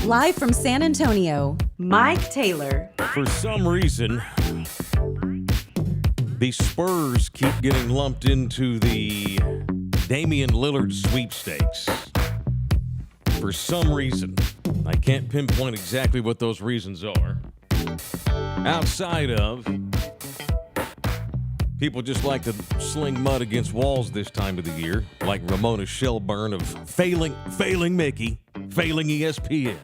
Live from San Antonio, Mike Taylor. For some reason, the Spurs keep getting lumped into the Damian Lillard sweepstakes. For some reason. I can't pinpoint exactly what those reasons are. Outside of people just like to sling mud against walls this time of the year, like Ramona Shelburne of failing Mickey, failing ESPN.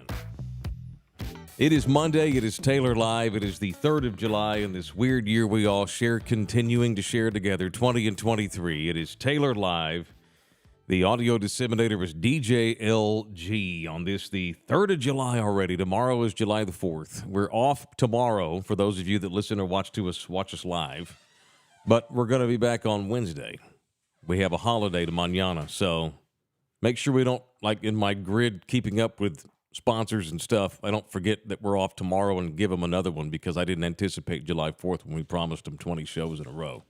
It is Monday. It is Taylor Live. It is the 3rd of July in this weird year we all share, continuing to share together, 20 and 23. It is Taylor Live. The audio disseminator is DJ LG on this, the 3rd of July already. Tomorrow is July the 4th. We're off tomorrow for those of you that listen or watch us live. But we're going to be back on Wednesday. We have a holiday to mañana, so make sure we don't, like in my grid, keeping up with sponsors and stuff, I don't forget that we're off tomorrow and give them another one because I didn't anticipate July 4th when we promised them 20 shows in a row.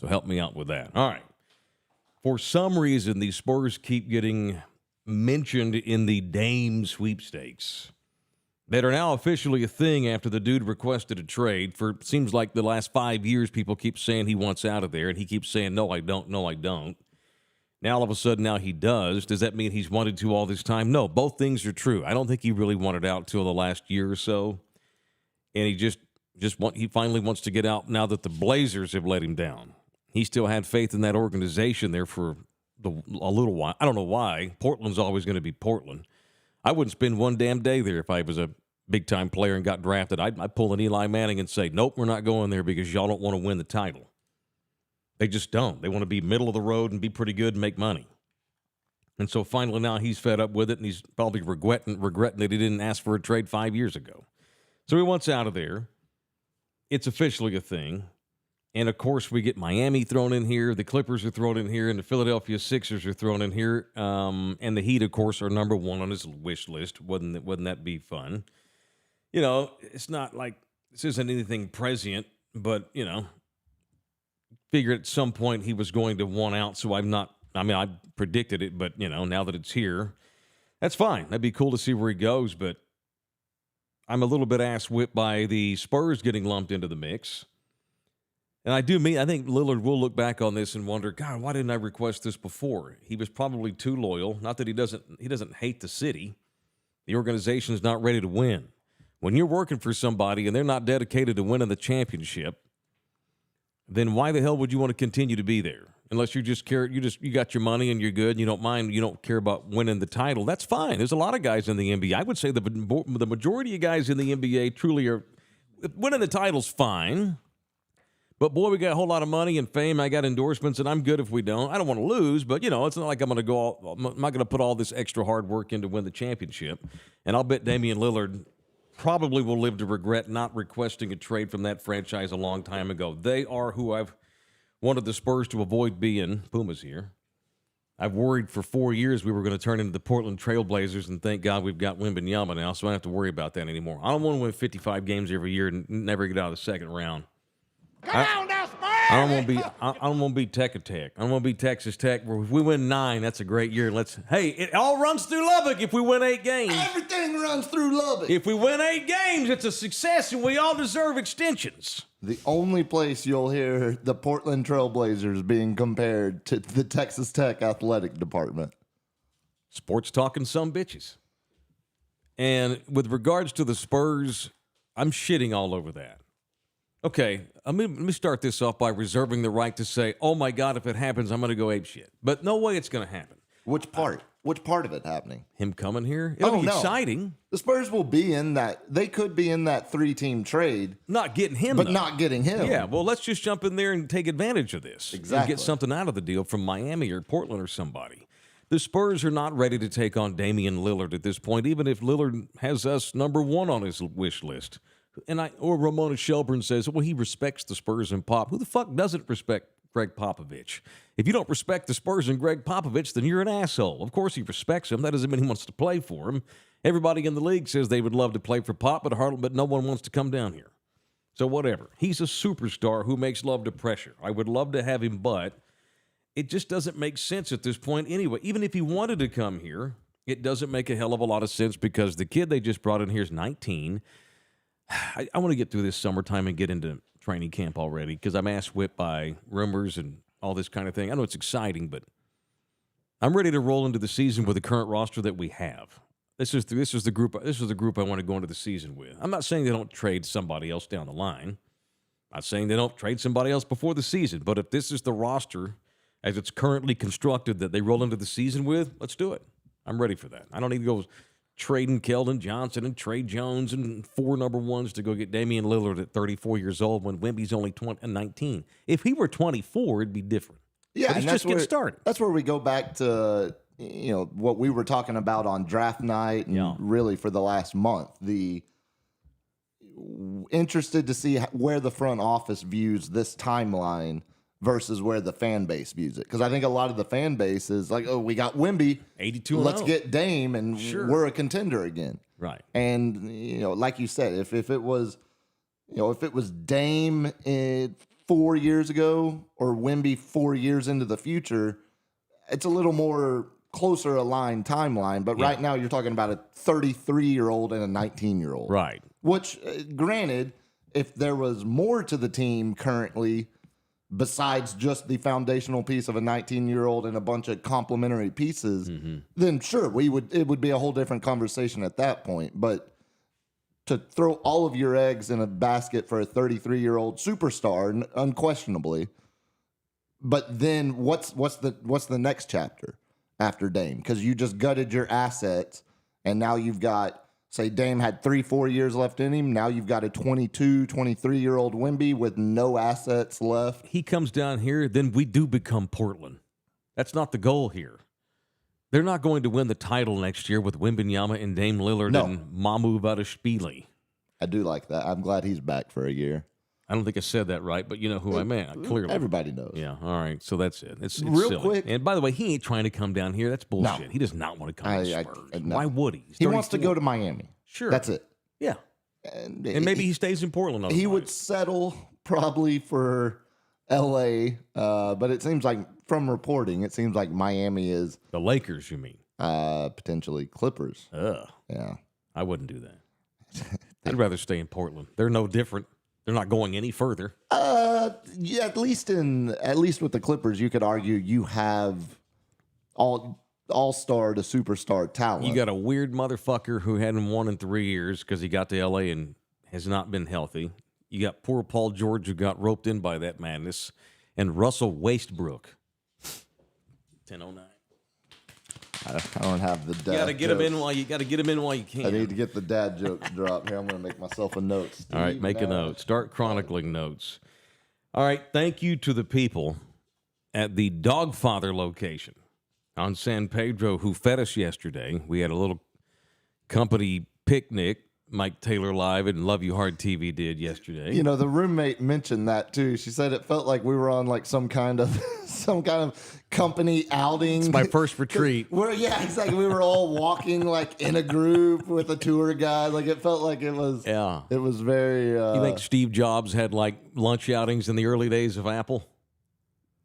So help me out with that. All right. For some reason, the Spurs keep getting mentioned in the Dame sweepstakes that are now officially a thing after the dude requested a trade. For it seems like the last 5 years, people keep saying he wants out of there, and he keeps saying, no, I don't, no, I don't. Now, all of a sudden, now he does. Does that mean he's wanted to all this time? No, both things are true. I don't think he really wanted out until the last year or so, and he finally wants to get out now that the Blazers have let him down. He still had faith in that organization there for a little while. I don't know why. Portland's always going to be Portland. I wouldn't spend one damn day there if I was a big-time player and got drafted. I'd pull an Eli Manning and say, nope, we're not going there because y'all don't want to win the title. They just don't. They want to be middle of the road and be pretty good and make money. And so finally now he's fed up with it, and he's probably regretting that he didn't ask for a trade 5 years ago. So he wants out of there. It's officially a thing. And, of course, we get Miami thrown in here. The Clippers are thrown in here. And the Philadelphia Sixers are thrown in here. And the Heat, of course, are number one on his wish list. Wouldn't that be fun? You know, it's not like this isn't anything prescient. But, you know, figured at some point he was going to want out. So I predicted it. But, you know, now that it's here, that's fine. That'd be cool to see where he goes. But I'm a little bit ass-whipped by the Spurs getting lumped into the mix. And I think Lillard will look back on this and wonder, God, why didn't I request this before? He was probably too loyal. Not that he doesn't hate the city. The organization's not ready to win. When you're working for somebody and they're not dedicated to winning the championship, then why the hell would you want to continue to be there? Unless you got your money and you're good and you don't care about winning the title. That's fine. There's a lot of guys in the NBA. I would say the majority of guys in the NBA truly are winning the title's fine. But, boy, we got a whole lot of money and fame. I got endorsements, and I'm good if we don't. I don't want to lose, but, you know, it's not like I'm not going to put all this extra hard work in to win the championship. And I'll bet Damian Lillard probably will live to regret not requesting a trade from that franchise a long time ago. They are who I've wanted the Spurs to avoid being. Puma's here. I've worried for 4 years we were going to turn into the Portland Trail Blazers, and thank God we've got Wembanyama now, so I don't have to worry about that anymore. I don't want to win 55 games every year and never get out of the second round. I don't want to be Tech Tech. I don't want to be Texas Tech. Where if we win 9, that's a great year. It all runs through Lubbock if we win 8 games. Everything runs through Lubbock. If we win 8 games, it's a success, and we all deserve extensions. The only place you'll hear the Portland Trail Blazers being compared to the Texas Tech athletic department. Sports talking some bitches. And with regards to the Spurs, I'm shitting all over that. Okay, let me start this off by reserving the right to say, oh, my God, if it happens, I'm going to go apeshit. But no way it's going to happen. Which part? Which part of it happening? Him coming here? It'll be exciting. The Spurs will be in that. They could be in that 3-team trade. Not getting him, but though. Not getting him. Yeah, well, let's just jump in there and take advantage of this. Exactly. And get something out of the deal from Miami or Portland or somebody. The Spurs are not ready to take on Damian Lillard at this point, even if Lillard has us number 1 on his wish list. Or Ramona Shelburne says, well, he respects the Spurs and Pop. Who the fuck doesn't respect Greg Popovich? If you don't respect the Spurs and Greg Popovich, then you're an asshole. Of course he respects him. That doesn't mean he wants to play for him. Everybody in the league says they would love to play for Pop, but no one wants to come down here. So whatever. He's a superstar who makes love to pressure. I would love to have him, but it just doesn't make sense at this point anyway. Even if he wanted to come here, It doesn't make a hell of a lot of sense because the kid they just brought in here is 19. I want to get through this summertime and get into training camp already because I'm ass whipped by rumors and all this kind of thing. I know it's exciting, but I'm ready to roll into the season with the current roster that we have. This is the group I want to go into the season with. I'm not saying they don't trade somebody else down the line. I'm not saying they don't trade somebody else before the season. But if this is the roster as it's currently constructed that they roll into the season with, let's do it. I'm ready for that. I don't need to go trading Keldon Johnson and Trey Jones and 4 number ones to go get Damian Lillard at 34 years old when Wemby's only 19. If he were 24, it'd be different. Yeah, but he's just getting started. That's where we go back to what we were talking about on draft night and really for the last month. Interested to see where the front office views this timeline versus where the fan base views it. Because I think a lot of the fan base is like, oh, we got Wemby. 82 let's get Dame, and we're a contender again. Right. And, like you said, if it was Dame 4 years ago or Wemby 4 years into the future, it's a little more closer aligned timeline. But right now you're talking about a 33-year-old and a 19-year-old. Right. Which, granted, if there was more to the team currently besides just the foundational piece of a 19-year-old and a bunch of complementary pieces, then sure, it would be a whole different conversation at that point. But to throw all of your eggs in a basket for a 33-year-old superstar, unquestionably, but then what's the next chapter after Dame? Because you just gutted your assets, and now you've got, say Dame had 3-4 years left in him. Now you've got a 22, 23-year-old Wemby with no assets left. He comes down here, then we do become Portland. That's not the goal here. They're not going to win the title next year with Wembanyama and Dame Lillard and Mamu Vadashvili. I do like that. I'm glad he's back for a year. I don't think I said that right, but you know who I meant. Clearly. Everybody knows. Yeah, all right. So that's it. It's real silly. quick. And by the way, he ain't trying to come down here. That's bullshit. No. He does not want to come to Spurs. No. Why would he? He wants to go to Miami. Sure. That's it. Yeah. And maybe he stays in Portland. He would settle probably for L.A., but it seems like, from reporting, it seems like Miami is... The Lakers, you mean? Potentially Clippers. Ugh. Yeah. I wouldn't do that. I'd rather stay in Portland. They're no different. They're not going any further. Yeah, at least with the Clippers, you could argue you have all-star to superstar talent. You got a weird motherfucker who hadn't won in 3 years because he got to L.A. and has not been healthy. You got poor Paul George who got roped in by that madness, and Russell Westbrook. 10:09. I don't have the dad. You got to get him in while you can. I need to get the dad jokes dropped here. I'm going to make myself a note. All right, make a note. Start chronicling notes. All right, thank you to the people at the Dogfather location on San Pedro who fed us yesterday. We had a little company picnic. Mike Taylor Live and Love You Hard TV did yesterday. You know, the roommate mentioned that too. She said it felt like we were on like some kind of company outing. It's my first retreat. Yeah, exactly. We were all walking like in a group with a tour guide. Like it felt like it was. Yeah. It was very. You think Steve Jobs had like lunch outings in the early days of Apple?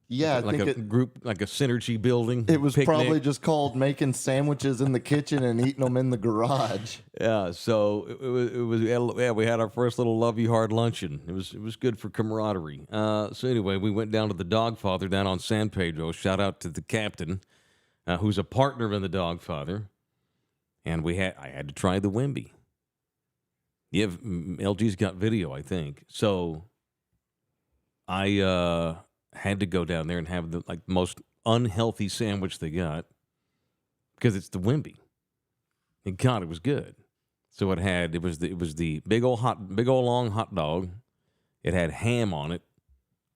Yeah, I like think a group, like a synergy building. It was picnic. probably just called making sandwiches in the kitchen and eating them in the garage. Yeah, so it was. Yeah, we had our first little Love You Hard luncheon. It was good for camaraderie. So anyway, we went down to the Dogfather down on San Pedro. Shout out to the captain, who's a partner in the Dogfather, and I had to try the Wemby. LG's got video, I think. So I had to go down there and have the most unhealthy sandwich they got because it's the Wemby. And God, it was good. So it was the big old long hot dog. It had ham on it,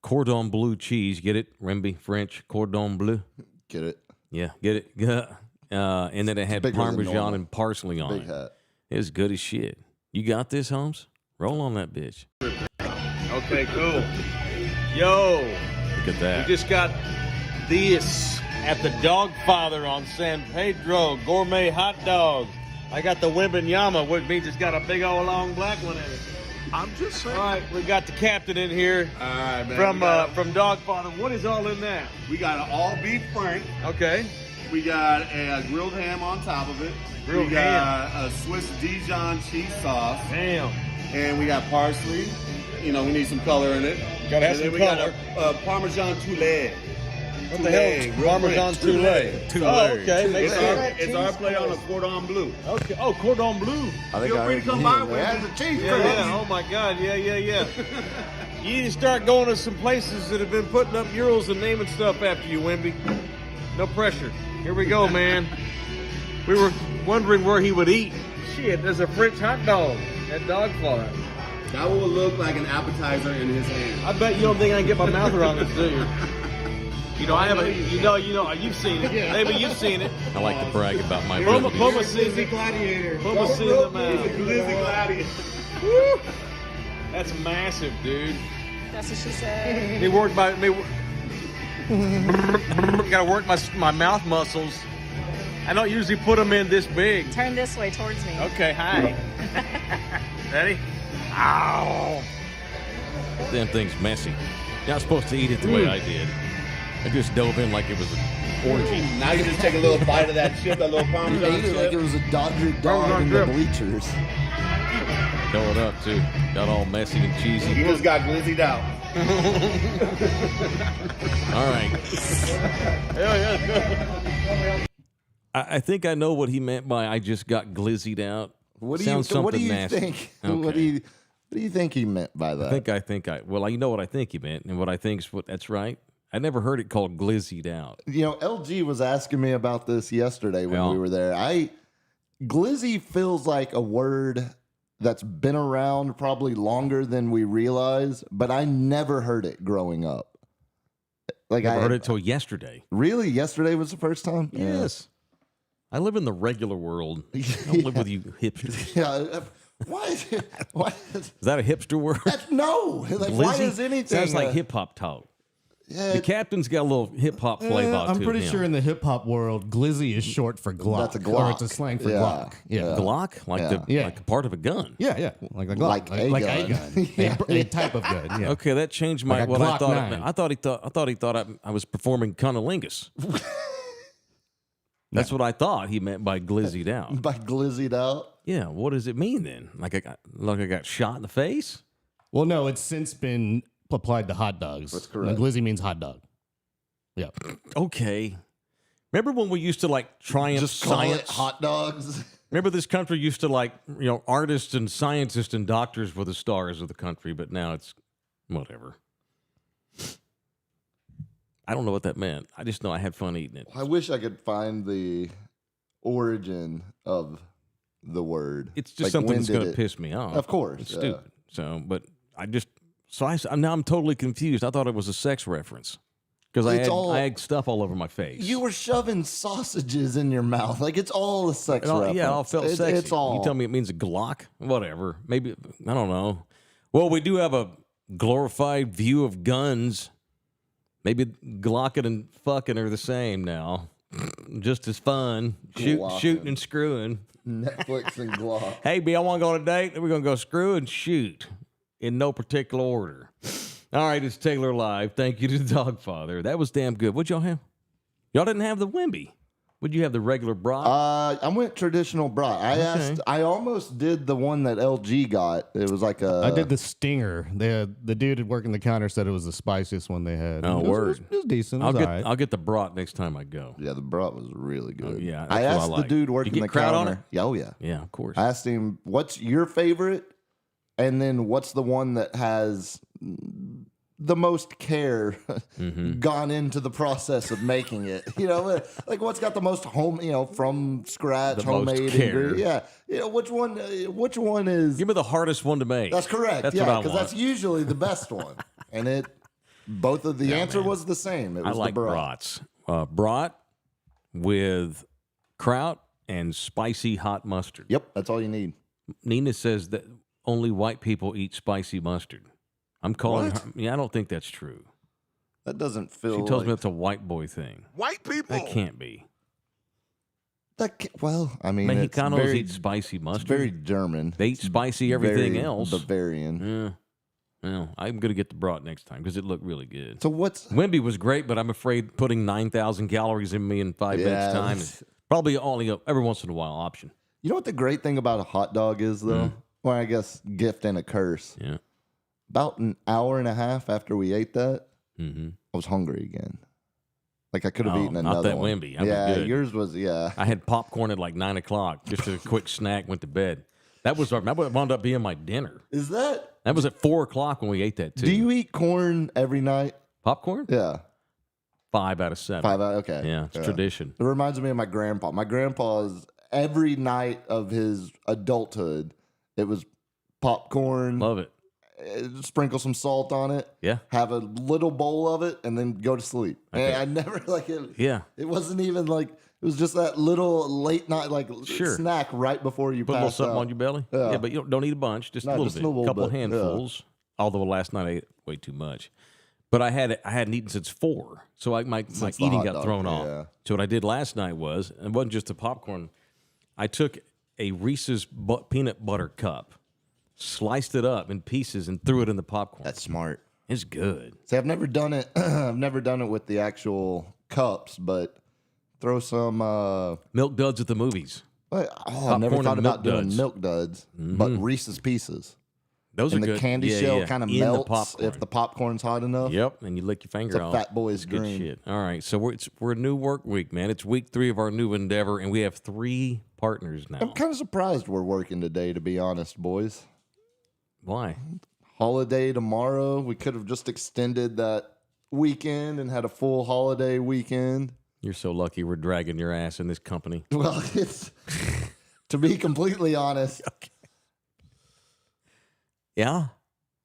cordon bleu cheese. Get it? Wemby French cordon bleu. Get it? Yeah, get it. And then it had Parmesan and parsley on Big it. hat. It was good as shit. You got this, Holmes? Roll on that bitch. Okay, cool. Yo, Look at that. we just got this at the Dogfather on San Pedro, gourmet hot dog. I got the Wembanyama, which means it's got a big old long black one in it. I'm just saying. All right, we got the captain in here All right, man. from Dogfather. What is all in that? we got an all beef frank. Okay. We got a grilled ham on top of it. Grilled we got a Swiss Dijon cheese sauce. Damn. And we got parsley. You know, we need some color in it. Gotta have and some then color. we got a Parmesan Toulet. What the hell? Parmesan Toulet. Toulet. Oh, okay. Makes sense. It's our play on a cordon bleu. Okay. Oh, cordon bleu. I think Feel I free to come by with That's a cheese Yeah, curd. yeah. Oh my God. Yeah. You need to start going to some places that have been putting up murals and naming stuff after you, Wemby. No pressure. Here we go, man. We were wondering where he would eat. Shit, there's a French hot dog at Dogfather. That will look like an appetizer in his hand. I bet you don't think I can get my mouth around this, do you? You know, I haven't. You know, you've seen it. Maybe you've seen it. I like to brag about my Puma abilities. seen it. Gladiator. Puma seen them out. Glizzy Gladiator. Woo! That's massive, dude. That's what she said. They work my. Gotta work my mouth muscles. I don't usually put them in this big. Turn this way towards me. Okay, hi. Ready? Ow! Damn thing's messy. You're not supposed to eat it the way I did. I just dove in like it was an orgy. Now you just take a little bite of that chip, that little He Parmesan ate it like it chip. was a Dodger Parmesan dog in the drip. bleachers. Fill it up too. Got all messy and He cheesy. just got glizzied out. All right. Hell yeah. I think I know what he meant by "I just got glizzied out." What do Sounds you What do something you nasty. think? Okay. What do you think he meant by that? Well, you know what I think he meant, and what I think is what that's right. I never heard it called glizzied out. You know, LG was asking me about this yesterday when Yeah. we were there. Glizzy feels like a word that's been around probably longer than we realize, but I never heard it growing up. Like Never I heard it till yesterday. Really? Yesterday was the first time? Yes. I live in the regular world. I don't live with you hipsters. Yeah. Why is it? Why is Is that a hipster word? no? Like, why Glizzy? is anything? Sounds like hip hop talk. Yeah, The captain's got a little hip hop flavor to I'm pretty him. sure in the hip hop world, glizzy is short for Glock. That's a Glock. Or it's a slang for Yeah. Glock. Yeah. Glock, like Yeah. Yeah. like a part of a gun. Yeah. Like a Glock. Like a like gun. a gun. Yeah. A type of gun. Yeah. Okay, that changed my Like a what I Glock thought. 9. I thought he thought I was performing cunnilingus. That's what I thought he meant by glizzied out. by glizzied out. Yeah, what does it mean then? Like I got shot in the face? Well, no, it's since been applied to hot dogs. That's correct. And glizzy means hot dog. Yeah. Okay. Remember when we used to like triumph Just call science? it hot dogs. Remember this country used to like, artists and scientists and doctors were the stars of the country, but now it's whatever. I don't know what that meant. I just know I had fun eating it. I wish I could find the origin of the word. It's just Like, something when that's did going to it- piss me off. Of course, It's yeah. stupid. So, but now I'm totally confused. I thought it was a sex reference because It's all- I had stuff all over my face. You were shoving sausages in your mouth. Like, it's all a sex reference. Yeah, it all felt It's- sexy. It's all. You tell me it means a Glock? Whatever. Maybe, I don't know. Well, we do have a glorified view of guns. Maybe Glocking and fucking are the same now. Just as fun. Glocking. Shooting and screwing. Netflix and Glock. Hey, B, I want to go on a date. Then we're going to go screw and shoot in no particular order. All right, it's Taylor Live. Thank you to the Dogfather. That was damn good. What'd y'all have? Y'all didn't have the Wemby. Would you have the regular brat? I went traditional brat. I almost did the one that LG got. It was like a. I did the stinger. The dude working the counter said it was the spiciest one they had. Oh, It was- word. It was decent. It I'll was get all right. I'll get the brat next time I go. Yeah, the brat was really good. Oh, yeah, that's I what I asked like. the dude You working get the crowd on counter. Yeah, oh yeah. Yeah, of course. I asked him, "What's your favorite?" And then, "What's the one that has the most care gone into the process of making it?" Like what's got the most from scratch, The most homemade care. ingredient. Yeah, which one is? Give me the hardest one to make. That's correct. That's yeah, what I because want. that's usually the best one. And both of the answer was the same. It I was like the brat. brats. Brat with kraut and spicy hot mustard. Yep, that's all you need. Nina says that only white people eat spicy mustard. I'm calling What? her. Yeah, I don't think that's true. That doesn't feel. She tells like, me that's a white boy thing. White people. That can't be. Well, I mean, Mexicanos it's very, eat spicy it's mustard. very German. They eat spicy everything Very else. Bavarian. Yeah. Well, I'm going to get the brat next time because it looked really good. So what's Wemby was great, but I'm afraid putting 9,000 calories in me in 5 minutes time is probably only every once in a while option. You know what the great thing about a hot dog is, though? Well, I guess gift and a curse. Yeah. About an hour and a half after we ate that, I was hungry again. Like I could have eaten another not that one. Wemby. I was good. Yours was, I had popcorn at like 9 o'clock, just a quick snack, went to bed. That wound up being my dinner. Is that? That was at 4 o'clock when we ate that, too. Do you eat corn every night? Popcorn? Yeah. 5 out of 7. 5 out, okay. Yeah, it's tradition. It reminds me of my grandpa. My grandpa's every night of his adulthood, it was popcorn. Love it. Sprinkle some salt on it. Yeah. Have a little bowl of it and then go to sleep. And I never like it. Yeah. It wasn't even like it was just that little late night Sure. snack right before you Put a little pass something out. on your belly. Yeah. But you don't eat a bunch, just a No, little just bit, a little couple bit, handfuls. Although last night I ate way too much. But I hadn't eaten since 4, so my the eating hot got dog, thrown off. yeah. So what I did last night was, it wasn't just the popcorn. I took a Reese's peanut butter cup, sliced it up in pieces, and threw it in the popcorn. That's smart. It's good. See, I've never done it. I've never done it with the actual cups, but throw some. Milk duds at the movies. I never Popcorn thought and about Milk doing Duds. milk duds, but Reese's Pieces. Those And are the good. candy Yeah, shell yeah. kind of In the melts popcorn. if the popcorn's hot enough. Yep, and you lick your finger It's a off. fat boy's Good dream. shit. All right, so we're a new work week, man. It's week 3 of our new endeavor, and we have 3 partners now. I'm kind of surprised we're working today, to be honest, boys. Why? Holiday tomorrow. We could have just extended that weekend and had a full holiday weekend. You're so lucky we're dragging your ass in this company. Well, it's to be completely honest. Yeah.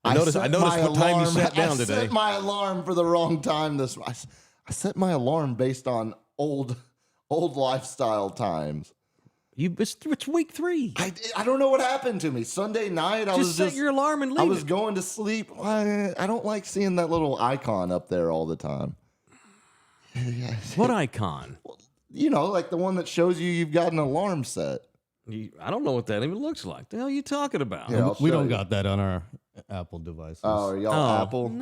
I noticed set what my time you alarm- sat down I today. set my alarm for the wrong time I set my alarm based on old lifestyle times. It's week 3. I don't know what happened to me. Sunday night, I was set just your alarm and leave I was it. going to sleep. I don't like seeing that little icon up there all the time. What icon? You know, like the one that shows you've got an alarm set. I don't know what that even looks like. The hell are you talking about? Yeah, I'll We show don't you. got that on our Apple devices. Oh, are y'all Apple?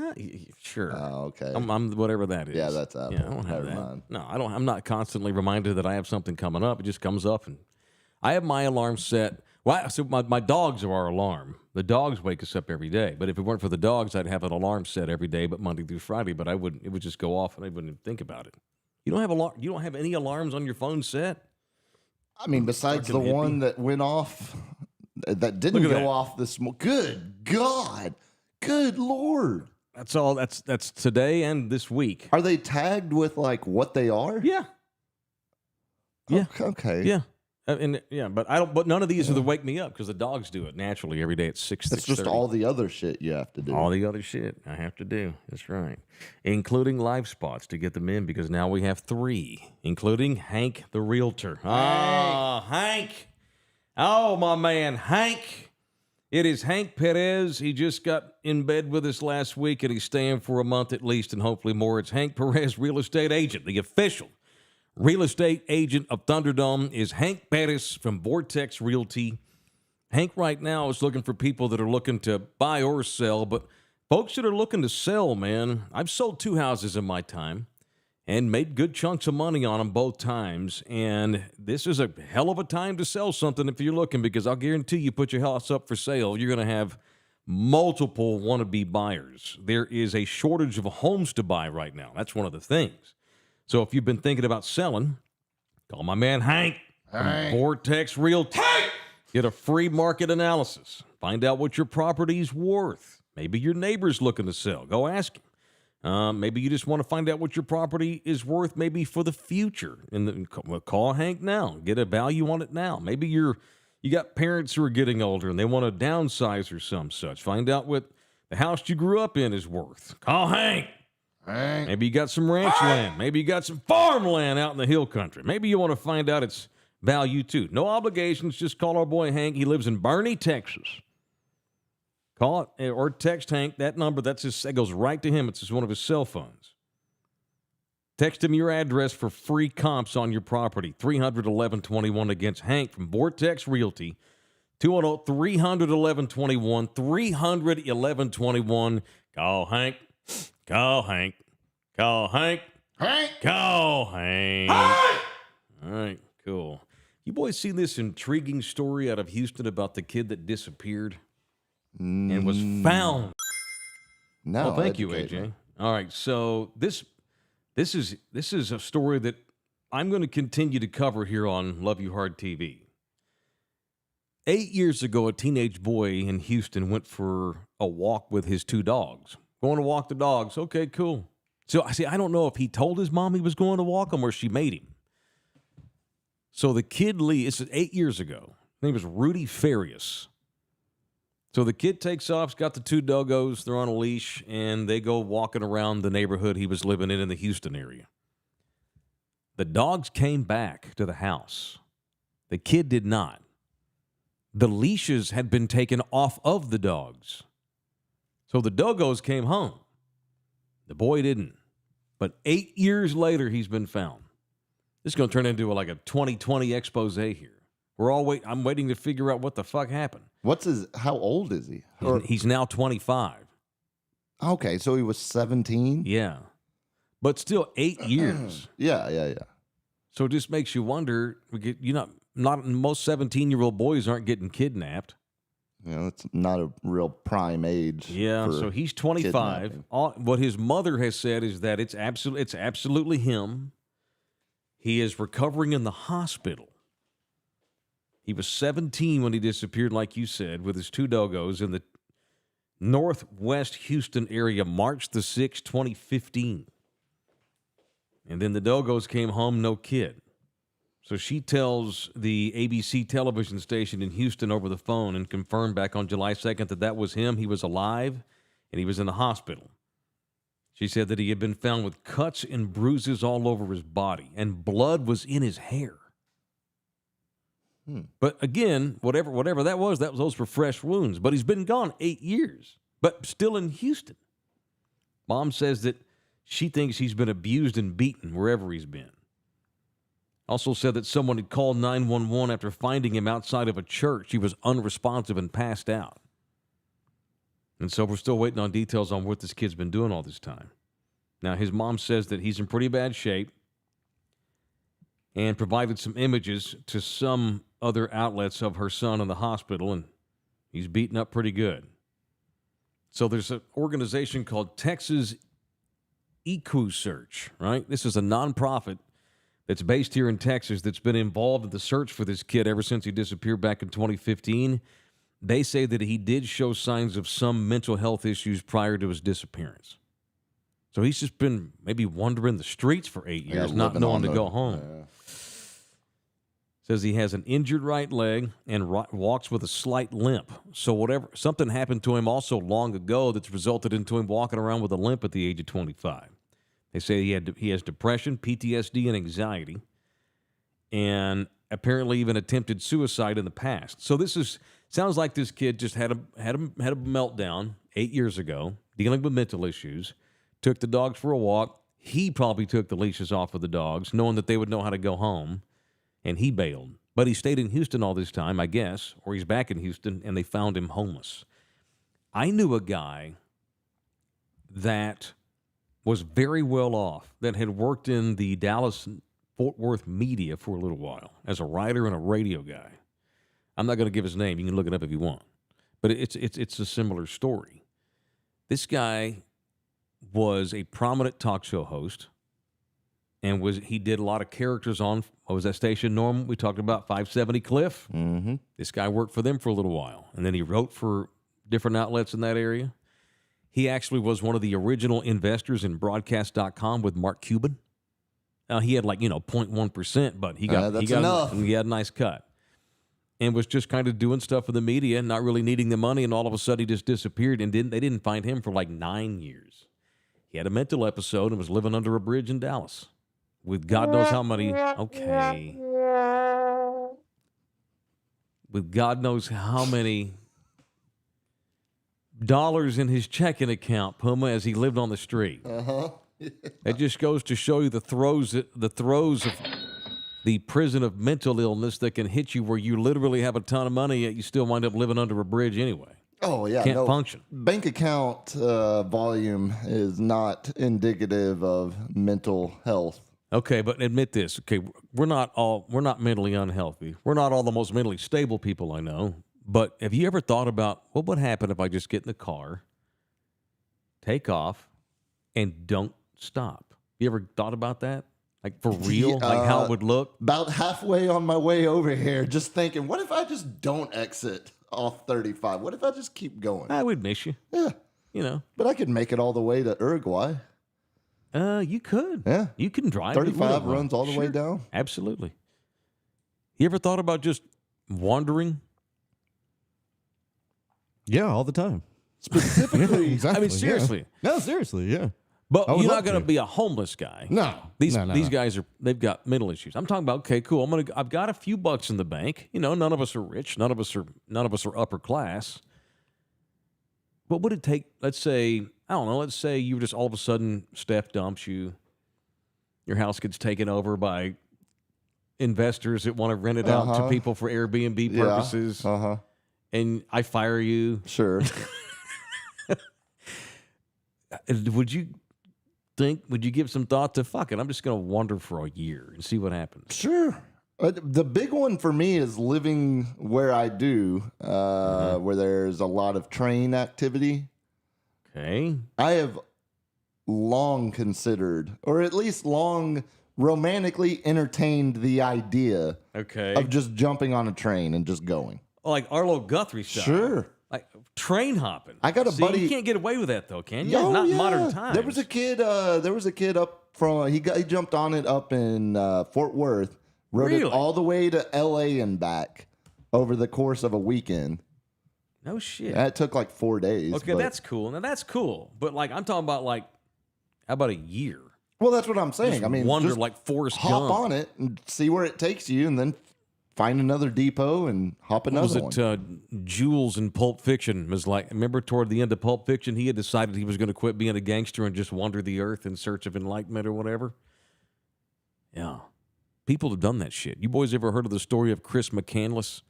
Sure. Oh, okay. I'm whatever that is. Yeah, that's Apple. Yeah, I don't have Never that. mind. No, I don't. I'm not constantly reminded that I have something coming up. It just comes up, and I have my alarm set. Well, so my dogs are our alarm. The dogs wake us up every day. But if it weren't for the dogs, I'd have an alarm set every day, but Monday through Friday. But I wouldn't. It would just go off, and I wouldn't even think about it. You don't have You don't have any alarms on your phone set? I mean, besides the Fucking hippie. one that went off, that didn't Look go at that. off this morning. Good God. Good Lord. That's all. That's today and this week. Are they tagged with like what they are? Yeah. Yeah. Okay. Yeah. But I don't. But none of these are to wake me up because the dogs do it naturally every day at 6. That's just all the other shit you have to do. All the other shit I have to do. That's right, including live spots to get them in because now we have 3, including Hank the realtor. Ah, Hank. Oh, my man, Hank. It is Hank Perez. He just got in bed with us last week, and he's staying for a month at least, and hopefully more. It's Hank Perez, real estate agent, the official real estate agent of Thunderdome is Hank Perez from Vortex Realty. Hank right now is looking for people that are looking to buy or sell, but folks that are looking to sell, man, I've sold 2 houses in my time and made good chunks of money on them both times, and this is a hell of a time to sell something if you're looking because I'll guarantee you put your house up for sale, you're going to have multiple wannabe buyers. There is a shortage of homes to buy right now. That's one of the things. So if you've been thinking about selling, call my man Hank from Vortex Realty. Get a free market analysis. Find out what your property's worth. Maybe your neighbor's looking to sell. Go ask him. Maybe you just want to find out what your property is worth maybe for the future. Call Hank now. Get a value on it now. Maybe you got parents who are getting older and they want to downsize or some such. Find out what the house you grew up in is worth. Call Hank. Maybe you got some ranch land. Maybe you got some farmland out in the hill country. Maybe you want to find out its value too. No obligations. Just call our boy Hank. He lives in Bernie, Texas. Call it or text Hank. That number, that goes right to him. It's just one of his cell phones. Text him your address for free comps on your property. 31121 against Hank from Vortex Realty. 210-300-1121. 300-1121. Call Hank. Call Hank. Call Hank. Hank! Call Hank. All right, cool. You boys seen this intriguing story out of Houston about the kid that disappeared and was found? No, Oh, thank you, educate AJ. me. All right, so this is a story that I'm going to continue to cover here on Love You Hard TV. 8 years ago, a teenage boy in Houston went for a walk with his 2 dogs. Going to walk the dogs. Okay, cool. So I don't know if he told his mom he was going to walk them or she made him. So the kid leaves. It's 8 years ago. His name was Rudy Farias. So the kid takes off. He's got the 2 doggos. They're on a leash, and they go walking around the neighborhood he was living in the Houston area. The dogs came back to the house. The kid did not. The leashes had been taken off of the dogs. So the doggos came home. The boy didn't. But 8 years later, he's been found. This is going to turn into like a 2020 expose here. I'm waiting to figure out what the fuck happened. How old is he? He's now 25. Okay, so he was 17? Yeah. But still 8 years. Yeah. So it just makes you wonder, not most 17-year-old boys aren't getting kidnapped. It's not a real prime age. Yeah, so he's 25. What his mother has said is that it's absolutely him. He is recovering in the hospital. He was 17 when he disappeared, like you said, with his 2 doggos in the northwest Houston area, March the 6th, 2015. And then the doggos came home, no kid. So she tells the ABC television station in Houston over the phone and confirmed back on July 2nd that was him. He was alive, and he was in the hospital. She said that he had been found with cuts and bruises all over his body, and blood was in his hair. But again, whatever that was, those were fresh wounds. But he's been gone 8 years, but still in Houston. Mom says that she thinks he's been abused and beaten wherever he's been. Also said that someone had called 911 after finding him outside of a church. He was unresponsive and passed out. And so we're still waiting on details on what this kid's been doing all this time. Now, his mom says that he's in pretty bad shape and provided some images to some other outlets of her son in the hospital, and he's beaten up pretty good. So there's an organization called Texas EQ Search, right? This is a nonprofit that's based here in Texas that's been involved in the search for this kid ever since he disappeared back in 2015. They say that he did show signs of some mental health issues prior to his disappearance. So he's just been maybe wandering the streets for 8 years, not knowing to go home. Says he has an injured right leg and walks with a slight limp. So something happened to him also long ago that's resulted into him walking around with a limp at the age of 25. They say he has depression, PTSD, and anxiety, and apparently even attempted suicide in the past. So sounds like this kid just had a meltdown 8 years ago, dealing with mental issues, took the dogs for a walk. He probably took the leashes off of the dogs, knowing that they would know how to go home, and he bailed. But he stayed in Houston all this time, I guess, or he's back in Houston, and they found him homeless. I knew a guy that was very well off, that had worked in the Dallas-Fort Worth media for a little while as a writer and a radio guy. I'm not going to give his name. You can look it up if you want. But it's a similar story. This guy was a prominent talk show host, and he did a lot of characters on, what was that station, Norm? We talked about 570 Cliff. Mm-hmm. This guy worked for them for a little while, and then he wrote for different outlets in that area. He actually was one of the original investors in broadcast.com with Mark Cuban. Now, he had 0.1%, but he got a nice cut. And was just kind of doing stuff for the media, not really needing the money, and all of a sudden he just disappeared, and they didn't find him for 9 years. He had a mental episode and was living under a bridge in Dallas with God knows how many, with God knows how many dollars in his checking account, Puma, as he lived on the street. Uh-huh. It just goes to show you the throes of the prison of mental illness that can hit you where you literally have a ton of money, yet you still wind up living under a bridge anyway. Oh, yeah. Can't function. Bank account volume is not indicative of mental health. Okay, but admit this. Okay, we're not mentally unhealthy. We're not all the most mentally stable people I know. But have you ever thought about what would happen if I just get in the car, take off, and don't stop? You ever thought about that? Like for real? Like how it would look? About halfway on my way over here, just thinking, what if I just don't exit off 35? What if I just keep going? I would miss you. Yeah. You know. But I could make it all the way to Uruguay. You could. Yeah. You can drive. 35 runs all the way down. Absolutely. You ever thought about just wandering? Yeah, all the time. Specifically, Exactly. I mean, seriously. Yeah. No, seriously, yeah. But I would you're love not going to to. be a homeless guy. No. These No. guys they've got mental issues. I'm talking about, okay, cool. I've got a few bucks in the bank. You know, none of us are rich. None of us are upper class. What would it take? Let's say, I don't know, let's say you just all of a sudden Steph dumps you. Your house gets taken over by investors that want to rent it out to people for Airbnb purposes. Uh-huh. And I fire you. Sure. Would you give some thought to, fuck it, I'm just going to wander for a year and see what happens? Sure. The big one for me is living where I do, where there's a lot of train activity. Okay. I have long considered, or at least long romantically entertained the idea of just jumping on a train and just going. Like Arlo Guthrie style. Sure. Like train hopping. I got a buddy. You can't get away with that though, can you? Oh, Not in yeah. modern times. There was a kid. Up from he jumped on it up in Fort Worth. Rode it Really? all the way to L.A. and back over the course of a weekend. No shit. That took like 4 days. Okay, but- that's cool. Now that's cool. But like I'm talking about like how about a year? well. That's what I'm saying. Just I mean, wander just like Forrest hop Gump. on it and see where it takes you, and then find another depot and hop What another was one. it? Jules in Pulp Fiction was like. Remember toward the end of Pulp Fiction, he had decided he was going to quit being a gangster and just wander the earth in search of enlightenment or whatever. Yeah, people have done that shit. You boys ever heard of the story of Chris McCandless?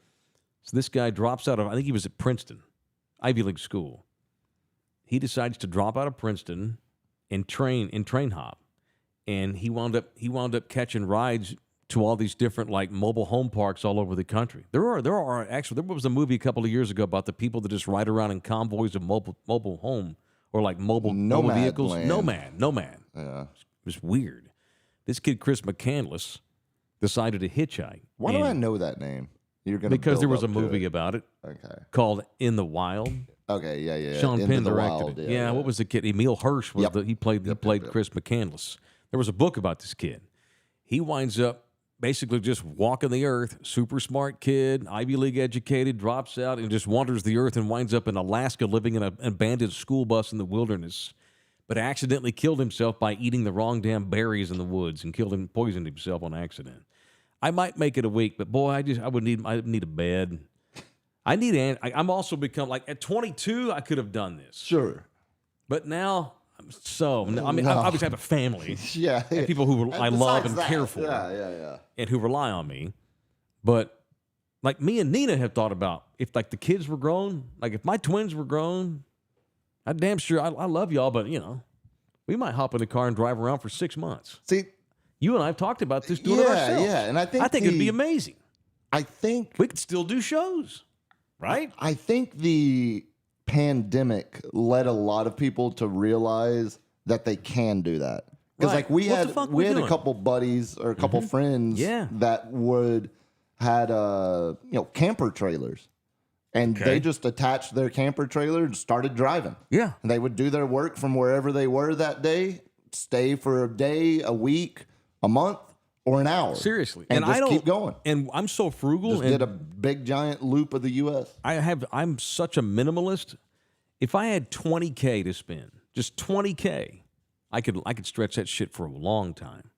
So this guy drops out of. I think he was at Princeton, Ivy League school. He decides to drop out of Princeton and train hop, and he wound up catching rides to all these different like mobile home parks all over the country. There was a movie a couple of years ago about the people that just ride around in convoys of mobile home or like mobile vehicles. Nomadland. Nomad. Yeah. It was weird. This kid Chris McCandless decided to hitchhike. Why do and- I know that name? You're gonna Because there build was a up to movie it. about it Okay. called In the Wild. Okay. Yeah. Sean Into Penn the directed Wild, it. Yeah, what was the kid? Emil Hirsch was Yep. he played Yep. Chris McCandless. There was a book about this kid. He winds up basically just walking the earth, super smart kid, Ivy League educated, drops out and just wanders the earth and winds up in Alaska living in an abandoned school bus in the wilderness, but accidentally killed himself by eating the wrong damn berries in the woods and poisoned himself on accident. I might make it a week, but boy, I need a bed. I'm also become like at 22, I could have done this. Sure. But now, I obviously have a family. Yeah. And people who I And love besides and that, care for. Yeah. And who rely on me. But like me and Nina have thought about if like the kids were grown, like if my twins were grown, I'm damn sure I love y'all, but you know, we might hop in the car and drive around for 6 months. See, You and I have talked about this doing it ourselves. yeah, and I think it'd be amazing. I think We could still do shows, right? I think the pandemic led a lot of people to realize that they can do that. Because Right. like we What the had fuck we we had a doing? couple buddies or a couple friends Yeah. that had camper trailers. And Okay. they just attached their camper trailer and started driving. Yeah. And they would do their work from wherever they were that day, stay for a day, a week, a month, or an hour. Seriously. And just I don't keep going. And I'm so frugal Just and did a big giant loop of the US. I'm such a minimalist. If I had $20K to spend, just $20K, I could stretch that shit for a long time.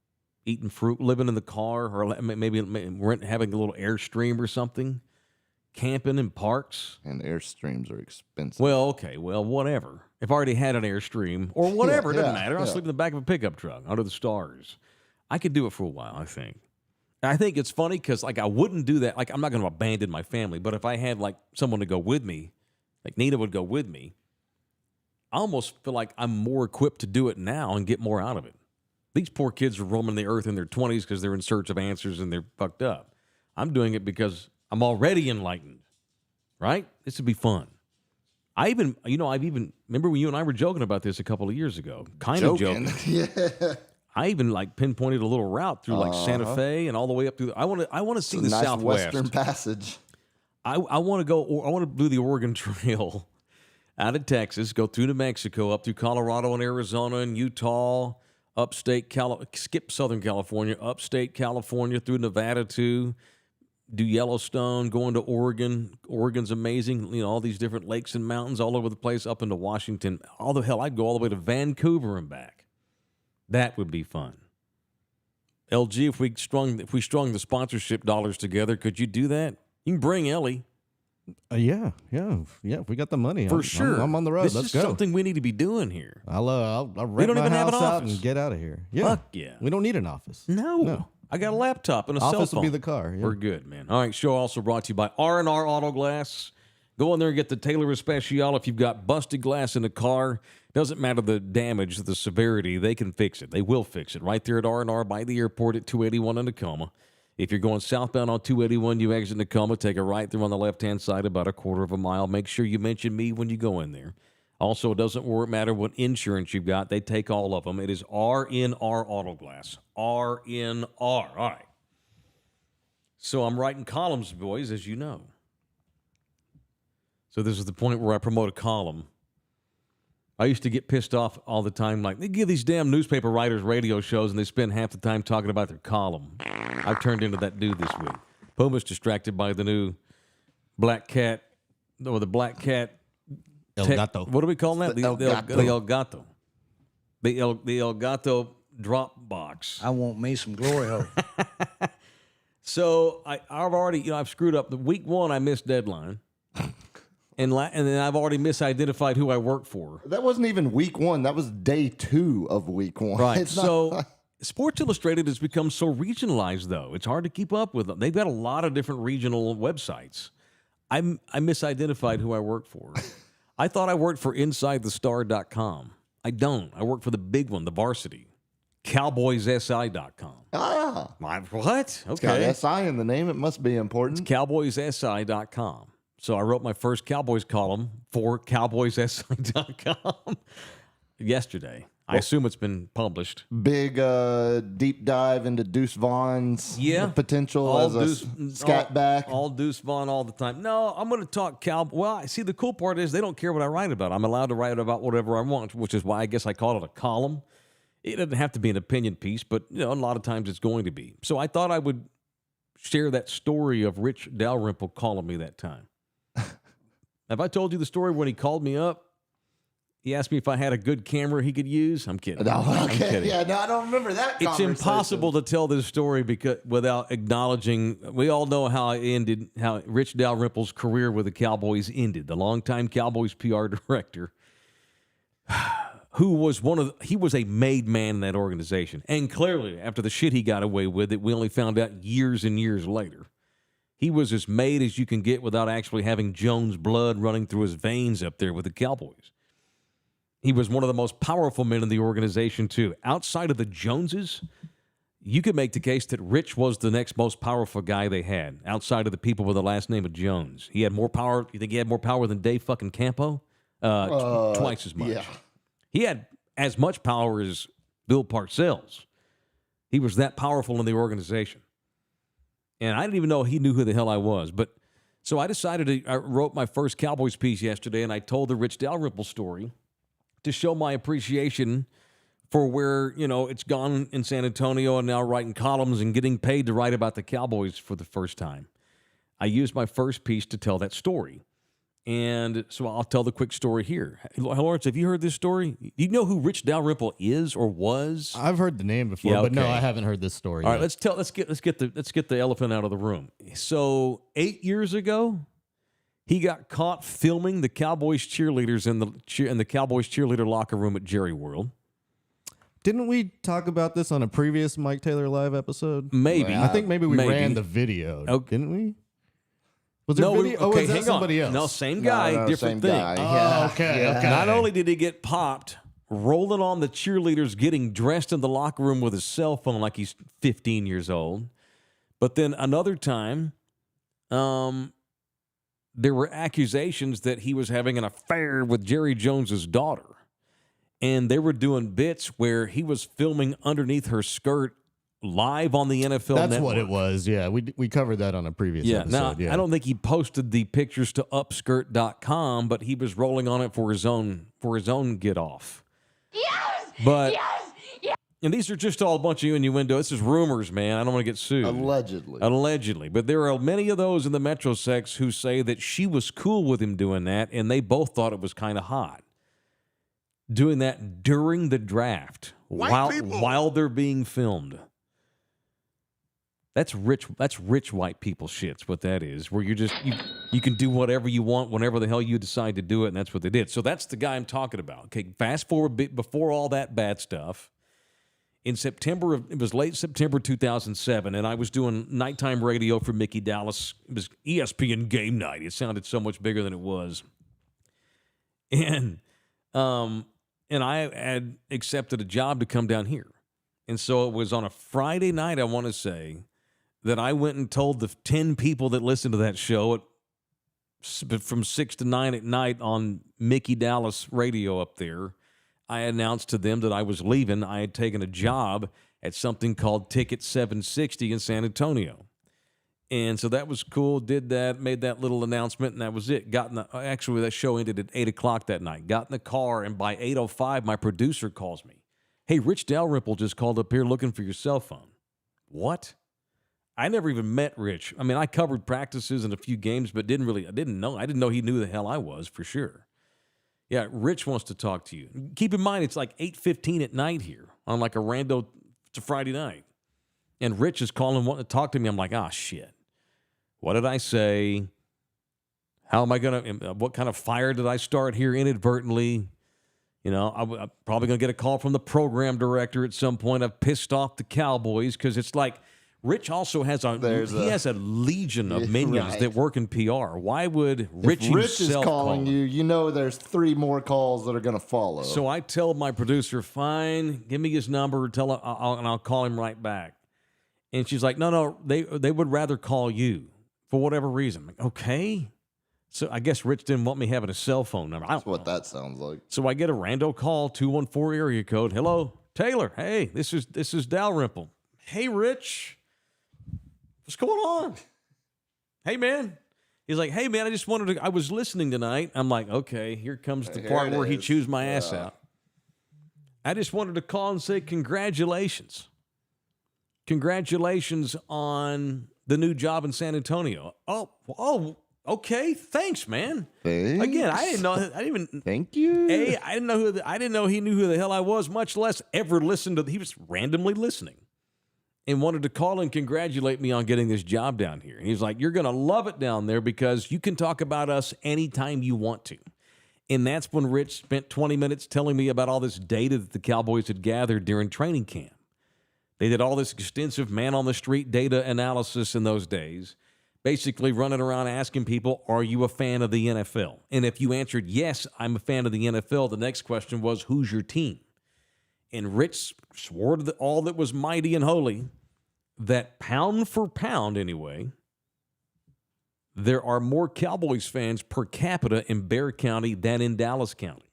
Eating fruit, living in the car, or maybe having a little Airstream or something, camping in parks. And Airstreams are expensive. Well, okay, whatever. If I already had an Airstream or whatever, it doesn't yeah, matter. I'll yeah. sleep in the back of a pickup truck under the stars. I could do it for a while, I think. I think it's funny because, like, I wouldn't do that. Like, I'm not going to abandon my family, but if I had, like, someone to go with me, like Nina would go with me, I almost feel like I'm more equipped to do it now and get more out of it. These poor kids are roaming the earth in their 20s because they're in search of answers and they're fucked up. I'm doing it because I'm already enlightened, right? This would be fun. I've even, remember when you and I were joking about this a couple of years ago? Kind of joking. Yeah. I even like pinpointed a little route through like Santa Fe and all the way up through. I want to see the Nice Southwest. Western Passage. I want to go. I want to do the Oregon Trail out of Texas, go through New Mexico, up through Colorado and Arizona and Utah, skip Southern California, upstate California through Nevada too. Do Yellowstone, going to Oregon. Oregon's amazing. You know, all these different lakes and mountains all over the place, up into Washington. I'd go all the way to Vancouver and back. That would be fun. LG, if we strung the sponsorship dollars together, could you do that? You can bring Ellie. Yeah. If we got the money, For sure. I'm on the road. This Let's is go. something we need to be doing here. I'll rent We don't my even have an house out office. and get out of here. Yeah. Fuck yeah. We don't need an office. No. I got a laptop and a cell Office phone. will be the car. Yeah. We're good, man. All right, show also brought to you by R&R Auto Glass. Go in there and get the Taylor Especial. If you've got busted glass in the car, doesn't matter the damage, the severity, they can fix it. They will fix it right there at R&R by the airport at 281 in Tacoma. If you're going southbound on 281, you exit Tacoma, take a right there on the left-hand side about a quarter of a mile. Make sure you mention me when you go in there. Also, it doesn't matter what insurance you've got. They take all of them. It is R&R Auto Glass. R&R. All right. So I'm writing columns, boys, as you know. So this is the point where I promote a column. I used to get pissed off all the time. Like, they give these damn newspaper writers radio shows, and they spend half the time talking about their column. I've turned into that dude this week. Puma's distracted by the new black cat, or the black cat. El Gato. What do we call that? The El Gato. The El Gato. The El Gato drop box. I want me some glory hole. So I've already, I've screwed up. The week one, I missed deadline. And then I've already misidentified who I work for. That wasn't even week one. That was day 2 of week 1. Right. It's not- So Sports Illustrated has become so regionalized, though. It's hard to keep up with them. They've got a lot of different regional websites. I misidentified who I work for. I thought I worked for InsideTheStar.com. I don't. I work for the big one, the varsity. CowboysSI.com. What? It's Okay. got SI in the name. It must be important. CowboysSI.com. So I wrote my first Cowboys column for CowboysSI.com yesterday. I assume it's been published. Big deep dive into Deuce Vaughn's potential as a scat back. All Deuce Vaughn all the time. No, I'm going to talk Well, I see the cool part is they don't care what I write about. I'm allowed to write about whatever I want, which is why I guess I call it a column. It doesn't have to be an opinion piece, but a lot of times it's going to be. So I thought I would share that story of Rich Dalrymple calling me that time. Have I told you the story when he called me up? He asked me if I had a good camera he could use. I'm kidding. No, I'm okay. kidding. Yeah, no, I don't remember that. It's conversation. impossible to tell this story without acknowledging. We all know how Rich Dalrymple's career with the Cowboys ended. The longtime Cowboys PR director, who was he was a made man in that organization, and clearly after the shit he got away with, that we only found out years and years later. He was as made as you can get without actually having Jones blood running through his veins up there with the Cowboys. He was one of the most powerful men in the organization, too. Outside of the Joneses, you could make the case that Rich was the next most powerful guy they had, outside of the people with the last name of Jones. He had more power. You think he had more power than Dave fucking Campo? Twice as much. Yeah. He had as much power as Bill Parcells. He was that powerful in the organization. And I didn't even know he knew who the hell I was. But so I wrote my first Cowboys piece yesterday, and I told the Rich Dalrymple story to show my appreciation for where, it's gone in San Antonio, and now writing columns and getting paid to write about the Cowboys for the first time. I used my first piece to tell that story. And so I'll tell the quick story here. Lawrence, have you heard this story? Do you know who Rich Dalrymple is or was? I've heard the name before, Yeah, but no, okay. I haven't heard this story. All yet. right, let's get the elephant out of the room. So 8 years ago, he got caught filming the Cowboys cheerleaders in the Cowboys cheerleader locker room at Jerry World. Didn't we talk about this on a previous Mike Taylor Live episode? Maybe. I think maybe we Maybe. ran the video. Okay. Didn't we? Was there video? Okay, was that hang somebody on. else? No, same guy, No, different same thing. guy. Oh, okay. Not only did he get popped, rolling on the cheerleaders, getting dressed in the locker room with his cell phone like he's 15 years old, but then another time, there were accusations that he was having an affair with Jerry Jones's daughter. And they were doing bits where he was filming underneath her skirt live on the NFL That's Network. what it was. Yeah, we covered that on a previous episode. Now, I don't think he posted the pictures to upskirt.com, but he was rolling on it for his own get off. Yes! But and these are just all a bunch of innuendo. This is rumors, man. I don't want to get sued. Allegedly. But there are many of those in the Metro Sex who say that she was cool with him doing that, and they both thought it was kind of hot. Doing that during the draft while they're being filmed. That's rich white people shit's what that is, where you can do whatever you want whenever the hell you decide to do it, and that's what they did. So that's the guy I'm talking about. Okay, fast forward a bit before all that bad stuff. In September, it was late September 2007, and I was doing nighttime radio for Mickey Dallas. It was ESPN Game Night. It sounded so much bigger than it was. And I had accepted a job to come down here. And so it was on a Friday night, I want to say, that I went and told the 10 people that listened to that show from 6 to 9 at night on Mickey Dallas radio up there. I announced to them that I was leaving. I had taken a job at something called Ticket 760 in San Antonio. And so that was cool. Did that, made that little announcement, and that was it. Actually, that show ended at 8 o'clock that night. Got in the car, and by 8:05, my producer calls me. Hey, Rich Dalrymple just called up here looking for your cell phone. What? I never even met Rich. I mean, I covered practices and a few games, but I didn't know he knew who the hell I was for sure. Yeah, Rich wants to talk to you. Keep in mind, it's like 8:15 at night here on like a rando. It's a Friday night. And Rich is calling, wanting to talk to me. I'm like, shit. What did I say? How am I going to, what kind of fire did I start here inadvertently? You know, I'm probably going to get a call from the program director at some point. I've pissed off the Cowboys because it's like, Rich also has has a legion of minions that work in PR. Why would Rich if Rich is calling call you, you know there's 3 more calls that are going to follow. So I tell my producer, fine, give me his number, and I'll call him right back. And she's like, no, they would rather call you for whatever reason. I'm like, okay. So I guess Rich didn't want me having a cell phone number. That's what that sounds like. So I get a rando call, 214 area code. Hello, Taylor. Hey, this is Dalrymple. Hey, Rich. What's going on? Hey, man. He's like, hey, man, I was listening tonight. I'm like, okay, here comes the part where he chews my ass out. I just wanted to call and say congratulations. Congratulations on the new job in San Antonio. Oh, okay. Thanks, man. Thanks. Again, I didn't even. Thank you. I didn't know he knew who the hell I was, much less ever listened to. He was randomly listening and wanted to call and congratulate me on getting this job down here. And he's like, you're going to love it down there because you can talk about us anytime you want to. And that's when Rich spent 20 minutes telling me about all this data that the Cowboys had gathered during training camp. They did all this extensive man-on-the-street data analysis in those days, basically running around asking people, are you a fan of the NFL? And if you answered, yes, I'm a fan of the NFL, the next question was, who's your team? And Rich swore to all that was mighty and holy that pound for pound, anyway, there are more Cowboys fans per capita in Bexar County than in Dallas County.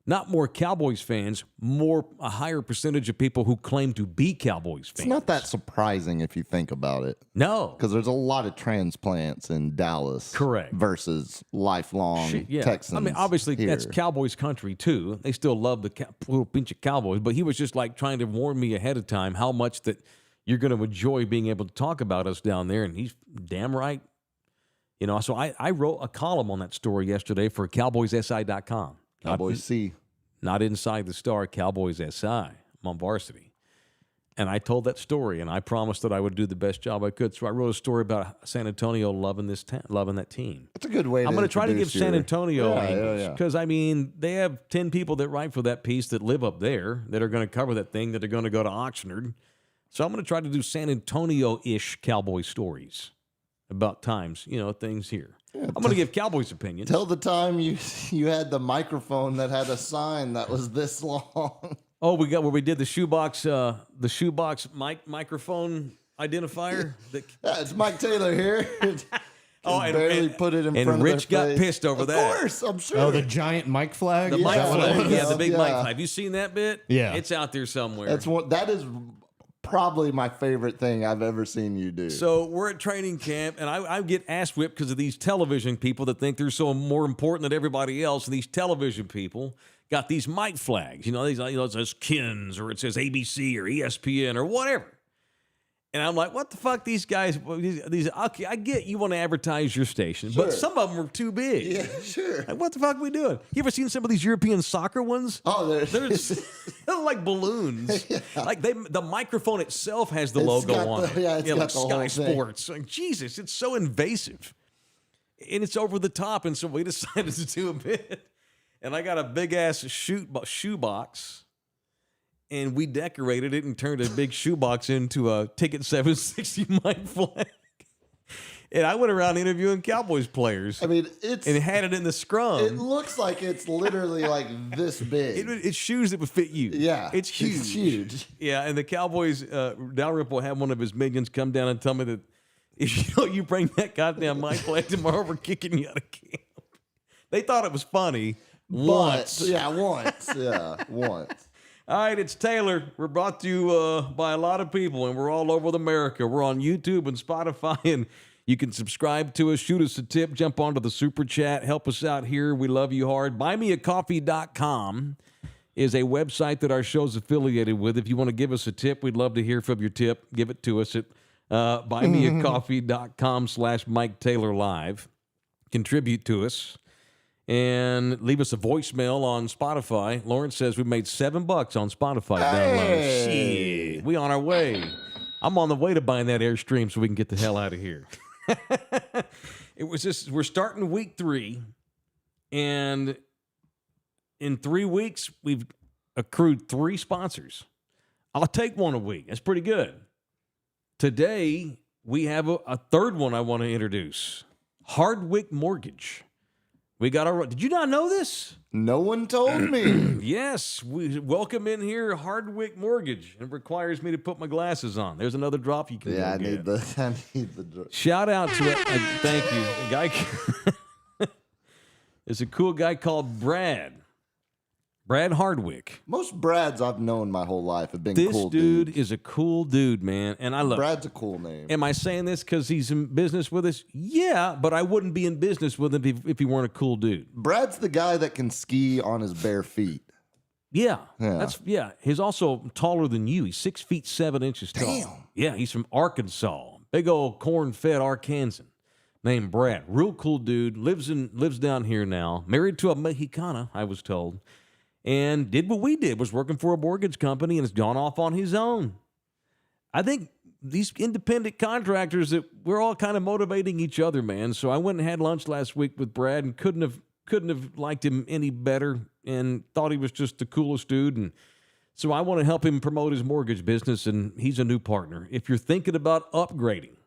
Not more Cowboys fans, a higher percentage of people who claim to be Cowboys fans. It's not that surprising if you think about it. No. Because there's a lot of transplants in Dallas. Correct. Versus lifelong Texans. I mean, obviously, that's Cowboys country, too. They still love the little pinch of Cowboys. But he was just like trying to warn me ahead of time how much that you're going to enjoy being able to talk about us down there. And he's damn right. You know, so I wrote a column on that story yesterday for CowboysSI.com. Cowboys C. Not Inside the Star, Cowboys SI. I'm on varsity. And I told that story, and I promised that I would do the best job I could. So I wrote a story about San Antonio loving loving that team. That's a good way. I'm going to try to give San Antonio angles because I mean they have 10 people that write for that piece that live up there that are going to cover that thing that are going to go to Oxnard. So I'm going to try to do San Antonio-ish Cowboy stories about times, things here. Yeah, I'm going to give Cowboys opinions. Tell the time you had the microphone that had a sign that was this long. Oh, we got where we did the shoebox microphone identifier. It's Mike Taylor here. And barely put it in front and of Rich their got face. pissed over that. Of course, I'm sure. Oh, the giant mic flag? The mic flag. Yeah, the big mic Yeah. flag. Have you seen that bit? Yeah. It's out there somewhere. That is probably my favorite thing I've ever seen you do. So we're at training camp, and I get ass whipped because of these television people that think they're so more important than everybody else. And these television people got these mic flags. It says Kins or it says ABC or ESPN or whatever. And I'm like, what the fuck, these guys? Okay, I get you want to advertise your station, but some of them are too big. Yeah, sure. Like, what the fuck are we doing? You ever seen some of these European soccer ones? Oh, they're like balloons. Yeah. Like the microphone itself has the logo on it. Yeah, it's got like the Sky whole Sports. Like, Jesus, it's so invasive. And it's over the top, and so we decided to do a bit. And I got a big-ass shoebox. And we decorated it and turned a big shoebox into a Ticket 760 mic flag. And I went around interviewing Cowboys players. I mean, and had it in the scrum. It looks like it's literally like this big. It's shoes that would fit you. Yeah. It's huge. It's huge. Yeah, and the Cowboys, Dalrymple had one of his minions come down and tell me that if you bring that goddamn mic flag tomorrow, we're kicking you out of camp. They thought it was funny once. Yeah, once. All right, it's Taylor. We're brought to you by a lot of people, and we're all over America. We're on YouTube and Spotify, and you can subscribe to us, shoot us a tip, jump onto the Super Chat, help us out here. We love you hard. BuyMeACoffee.com is a website that our show's affiliated with. If you want to give us a tip, we'd love to hear from your tip. Give it to us at BuyMeACoffee.com/Mike Taylor Live. Contribute to us. And leave us a voicemail on Spotify. Lawrence says we made $7 on Spotify downloads. Shit, we on our way. I'm on the way to buying that Airstream so we can get the hell out of here. We're starting week 3, and in 3 weeks we've accrued 3 sponsors. I'll take one a week. That's pretty good. Today we have a third one I want to introduce. Hardwick Mortgage. We got our. Did you not know this? No one told me. Yes, we welcome in here Hardwick Mortgage. It requires me to put my glasses on. There's another drop you can. Yeah, I get. need the drop. Shout out to it. Thank you, a guy. There's a cool guy called Brad Hardwick. Most Brads I've known my whole life have been this cool dude dudes. is a cool dude, man. And I love Brad's a cool name. Am I saying this because he's in business with us? Yeah, but I wouldn't be in business with him if he weren't a cool dude. Brad's the guy that can ski on his bare feet. Yeah. He's also taller than you. He's 6 feet 7 inches tall. Damn. Yeah, he's from Arkansas. Big old corn-fed Arkansan. Named Brad. Real cool dude. Lives down here now. Married to a Mexicana, I was told. And did what we did, was working for a mortgage company and has gone off on his own. I think these independent contractors, that we're all kind of motivating each other, man. So I went and had lunch last week with Brad and couldn't have liked him any better and thought he was just the coolest dude. And so I want to help him promote his mortgage business, and he's a new partner. If you're thinking about upgrading,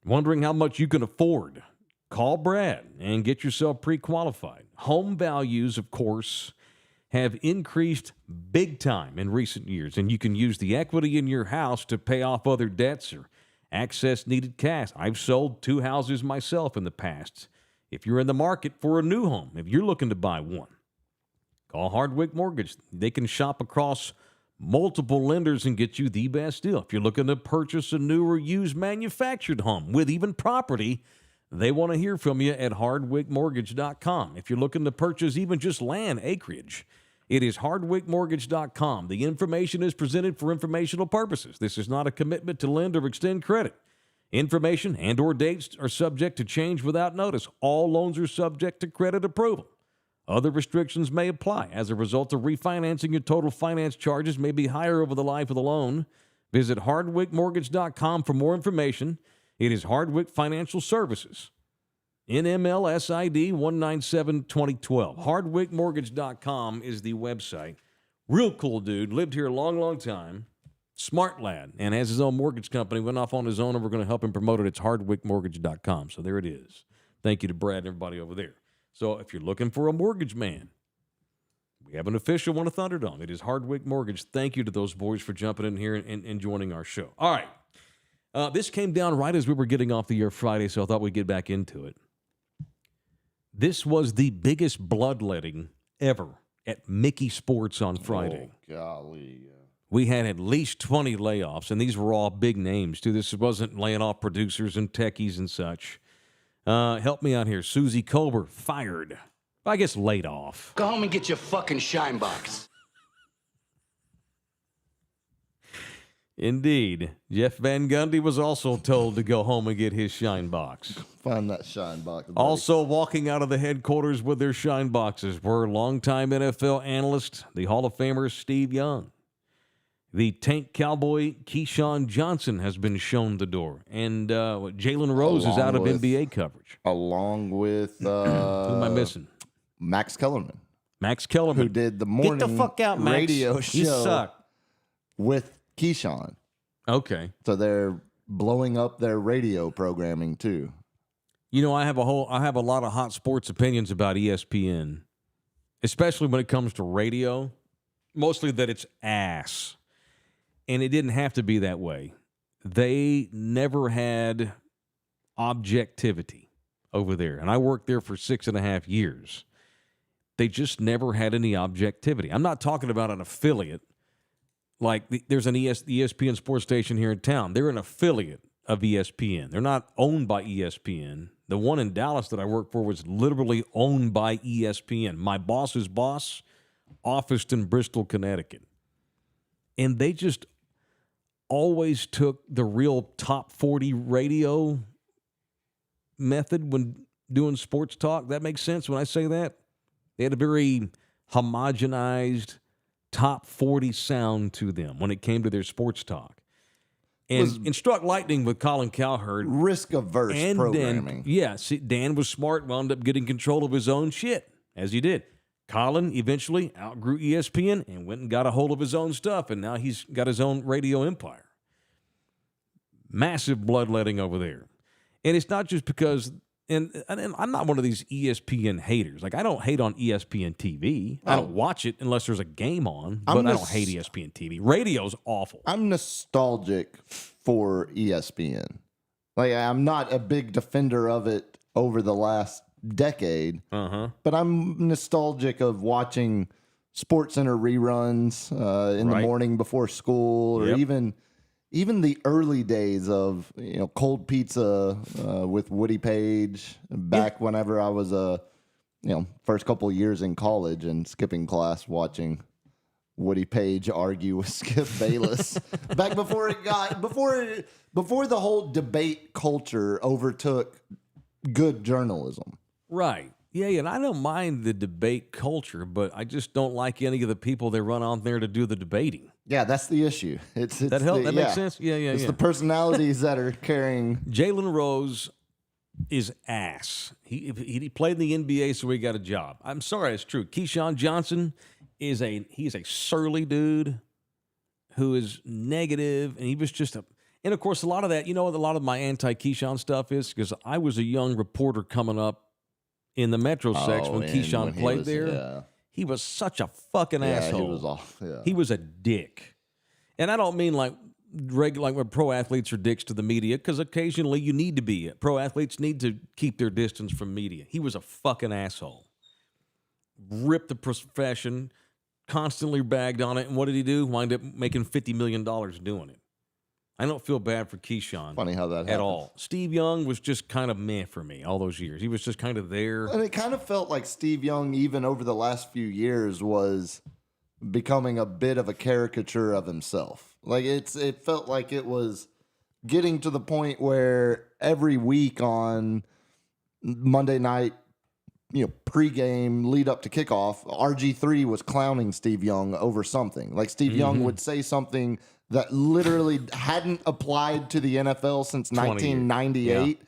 wondering how much you can afford, call Brad and get yourself pre-qualified. Home values, of course, have increased big time in recent years, and you can use the equity in your house to pay off other debts or access needed cash. I've sold 2 houses myself in the past. If you're in the market for a new home, if you're looking to buy one, call Hardwick Mortgage. They can shop across multiple lenders and get you the best deal. If you're looking to purchase a new or used manufactured home with even property, they want to hear from you at hardwickmortgage.com. If you're looking to purchase even just land acreage, it is hardwickmortgage.com. The information is presented for informational purposes. This is not a commitment to lend or extend credit. Information and or dates are subject to change without notice. All loans are subject to credit approval. Other restrictions may apply. As a result of refinancing, your total finance charges may be higher over the life of the loan. Visit hardwickmortgage.com for more information. It is Hardwick Financial Services. NMLS ID 197-2012. Hardwickmortgage.com is the website. Real cool dude. Lived here a long, long time. Smart lad. And has his own mortgage company. Went off on his own, and we're going to help him promote it. It's hardwickmortgage.com. So there it is. Thank you to Brad and everybody over there. So if you're looking for a mortgage man, we have an official one of Thunderdome. It is Hardwick Mortgage. Thank you to those boys for jumping in here and joining our show. All right. This came down right as we were getting off the air Friday, so I thought we'd get back into it. This was the biggest bloodletting ever at Mickey Sports on Friday. Oh, golly. We had at least 20 layoffs, and these were all big names, too. This wasn't laying off producers and techies and such. Help me out here. Susie Colbert, fired. I guess laid off. Go home and get your fucking shine box. Indeed. Jeff Van Gundy was also told to go home and get his shine box. Find that shine box. Buddy. Also walking out of the headquarters with their shine boxes were longtime NFL analyst, the Hall of Famer Steve Young. The Tank Cowboy Keyshawn Johnson has been shown the door. And Jalen Rose is out of NBA coverage. Along with... Who am I missing? Max Kellerman. Max Kellerman. Who did the morning Get the fuck out, Max. radio show You suck. with Keyshawn. Okay. So they're blowing up their radio programming too. You know, I have a lot of hot sports opinions about ESPN, especially when it comes to radio. Mostly that it's ass. And it didn't have to be that way. They never had objectivity over there. And I worked there for 6.5 years. They just never had any objectivity. I'm not talking about an affiliate. Like there's an ESPN sports station here in town. They're an affiliate of ESPN. They're not owned by ESPN. The one in Dallas that I worked for was literally owned by ESPN. My boss's boss, officed in Bristol, Connecticut. And they just always took the real top 40 radio method when doing sports talk. That makes sense when I say that? They had a very homogenized top 40 sound to them when it came to their sports talk. And struck lightning with Colin Cowherd. Risk-averse programming. Dan was smart, wound up getting control of his own shit, as he did. Colin eventually outgrew ESPN and went and got a hold of his own stuff, and now he's got his own radio empire. Massive bloodletting over there. And it's not just because... And I'm not one of these ESPN haters. Like, I don't hate on ESPN TV. I don't watch it unless there's a game on, but I don't hate ESPN TV. Radio's awful. I'm nostalgic for ESPN. Like, I'm not a big defender of it over the last decade, but I'm nostalgic of watching SportsCenter reruns in the morning before school, or even the early days of cold pizza with Woody Page back whenever I was first couple of years in college and skipping class watching Woody Page argue with Skip Bayless back before the whole debate culture overtook good journalism. Right. Yeah, and I don't mind the debate culture, but I just don't like any of the people that run on there to do the debating. Yeah, that's the issue. It's that help? That makes sense? Yeah. It's the personalities that are carrying. Jalen Rose is ass. He played in the NBA, so he got a job. I'm sorry, it's true. Keyshawn Johnson is a surly dude who is negative, and he was just and of course, a lot of that, a lot of my anti-Keyshawn stuff is because I was a young reporter coming up in the Metro section when Keyshawn played there. Yeah. He was such a fucking asshole. He was off. Yeah. He was a dick. And I don't mean like when pro athletes are dicks to the media, because occasionally you need to be. Pro athletes need to keep their distance from media. He was a fucking asshole. Ripped the profession, constantly bagged on it, and what did he do? Wind up making $50 million doing it. I don't feel bad for Keyshawn. Funny how that happened. At all. Steve Young was just kind of meh for me all those years. He was just kind of there. And it kind of felt like Steve Young, even over the last few years, was becoming a bit of a caricature of himself. Like it felt like it was getting to the point where every week on Monday night, pregame lead up to kickoff, RG3 was clowning Steve Young over something. Like Steve Young would say something that literally hadn't applied to the NFL since 20 years. 1998.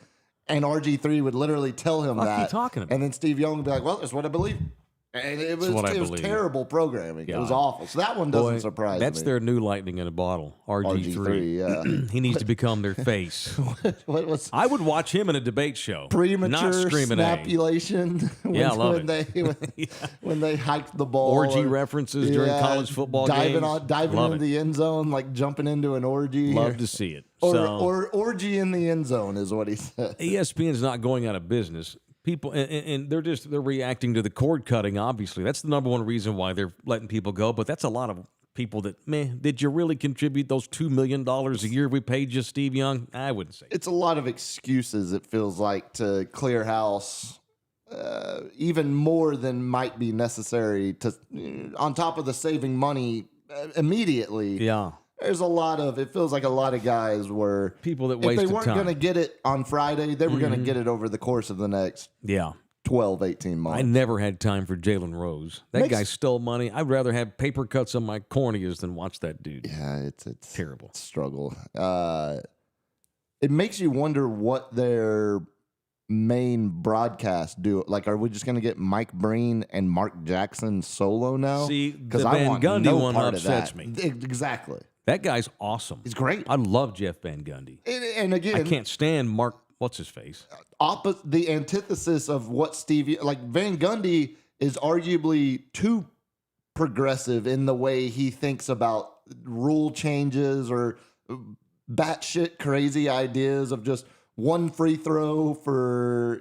And RG3 would literally tell him What are you that. talking about? And then Steve Young would be like, well, that's what I believe. And it was believe. terrible programming. It was God. awful. So that one doesn't Boy, surprise that's me. their new lightning in a bottle, RG3. RG3, yeah. He needs to become their face. What was I would watch him in a debate show. Not premature screaming A. snapulation Yeah, I love when they hiked the ball. Orgy references during college football diving games. diving Love into it. the end zone, like jumping into an orgy. Love to see it. Or orgy in the end zone is what he said. ESPN's not going out of business. People and they're reacting to the cord cutting. Obviously, that's the number one reason why they're letting people go. But that's a lot of people that, man, did you really contribute those $2 million a year we paid you, Steve Young? I wouldn't say. It's a lot of excuses, it feels like, to clear house, even more than might be necessary to, on top of the saving money immediately. Yeah. There's it feels like a lot of guys were People that if wasted they weren't time. going to get it on Friday, they were going to get it over the course of the next Yeah. 12, 18 months. I never had time for Jalen Rose. That Makes- guy stole money. I'd rather have paper cuts on my corneas than watch that dude. Yeah, it's Terrible. struggle. It makes you wonder what their main broadcast do. Like, are we just going to get Mike Breen and Mark Jackson solo now? See, because the I Van want Gundy no one part upsets of me. that. Exactly. That guy's awesome. He's great. I love Jeff Van Gundy. And again, I can't stand Mark. What's his face? the antithesis of what Van Gundy is arguably too progressive in the way he thinks about rule changes or batshit crazy ideas of just one free throw for,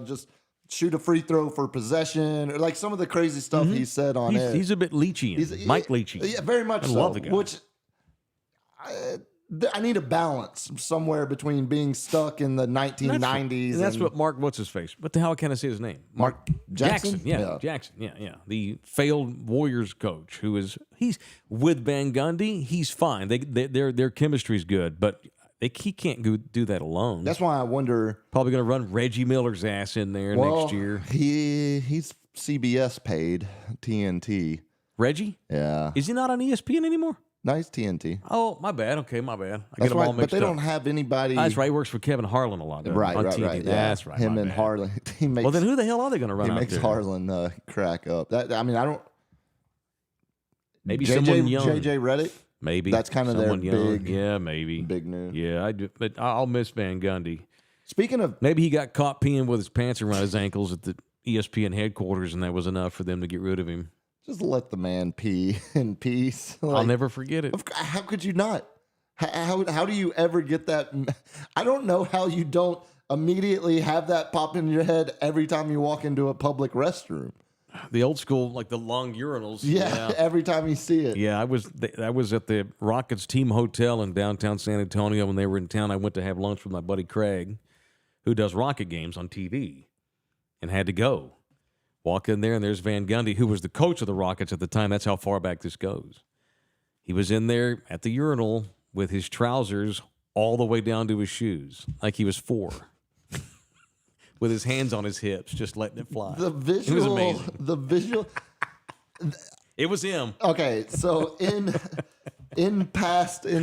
just shoot a free throw for possession, or like some of the crazy stuff he said on it. He's a bit Leachian. Mike Leachy. Yeah, very much I so. love the guy. Which I need a balance somewhere between being stuck in the 1990s. And that's what Mark, what's his face? What the hell can I say his name? Mark Jackson? Yeah, Jackson. Yeah. The failed Warriors coach he's with Van Gundy. He's fine. Their chemistry's good, but he can't do that alone. That's why I wonder. Probably going to run Reggie Miller's ass in there next year. He's CBS paid TNT. Reggie? Yeah. Is he not on ESPN anymore? Nice TNT. Oh, my bad. Okay, my bad. I That's get them right, all but mixed they up. don't have anybody. That's right. He works for Kevin Harlan a lot. doesn't he? Right, on right, TV. right. Yeah. That's right. Him my and bad. Harlan. He makes, Well, then who the hell are they going to run he out makes there? Harlan crack up. I don't. Maybe someone young. JJ Redick. Maybe That's kind of their someone young. big. Yeah, maybe. Big news. Yeah, I do. But I'll miss Van Gundy. Speaking of, Maybe he got caught peeing with his pants around his ankles at the ESPN headquarters, and that was enough for them to get rid of him. just let the man pee in peace. I'll never forget it. How could you not? How do you ever get that? I don't know how you don't immediately have that pop in your head every time you walk into a public restroom. The old school, like the long urinals. Yeah, every time you see it. Yeah, I was at the Rockets team hotel in downtown San Antonio when they were in town. I went to have lunch with my buddy Craig, who does Rocket games on TV, and had to go. Walk in there, and there's Van Gundy, who was the coach of the Rockets at the time. That's how far back this goes. He was in there at the urinal with his trousers all the way down to his shoes, like he was 4. With his hands on his hips, just letting it fly. The visual, It was amazing. The visual. It was him. Okay, so in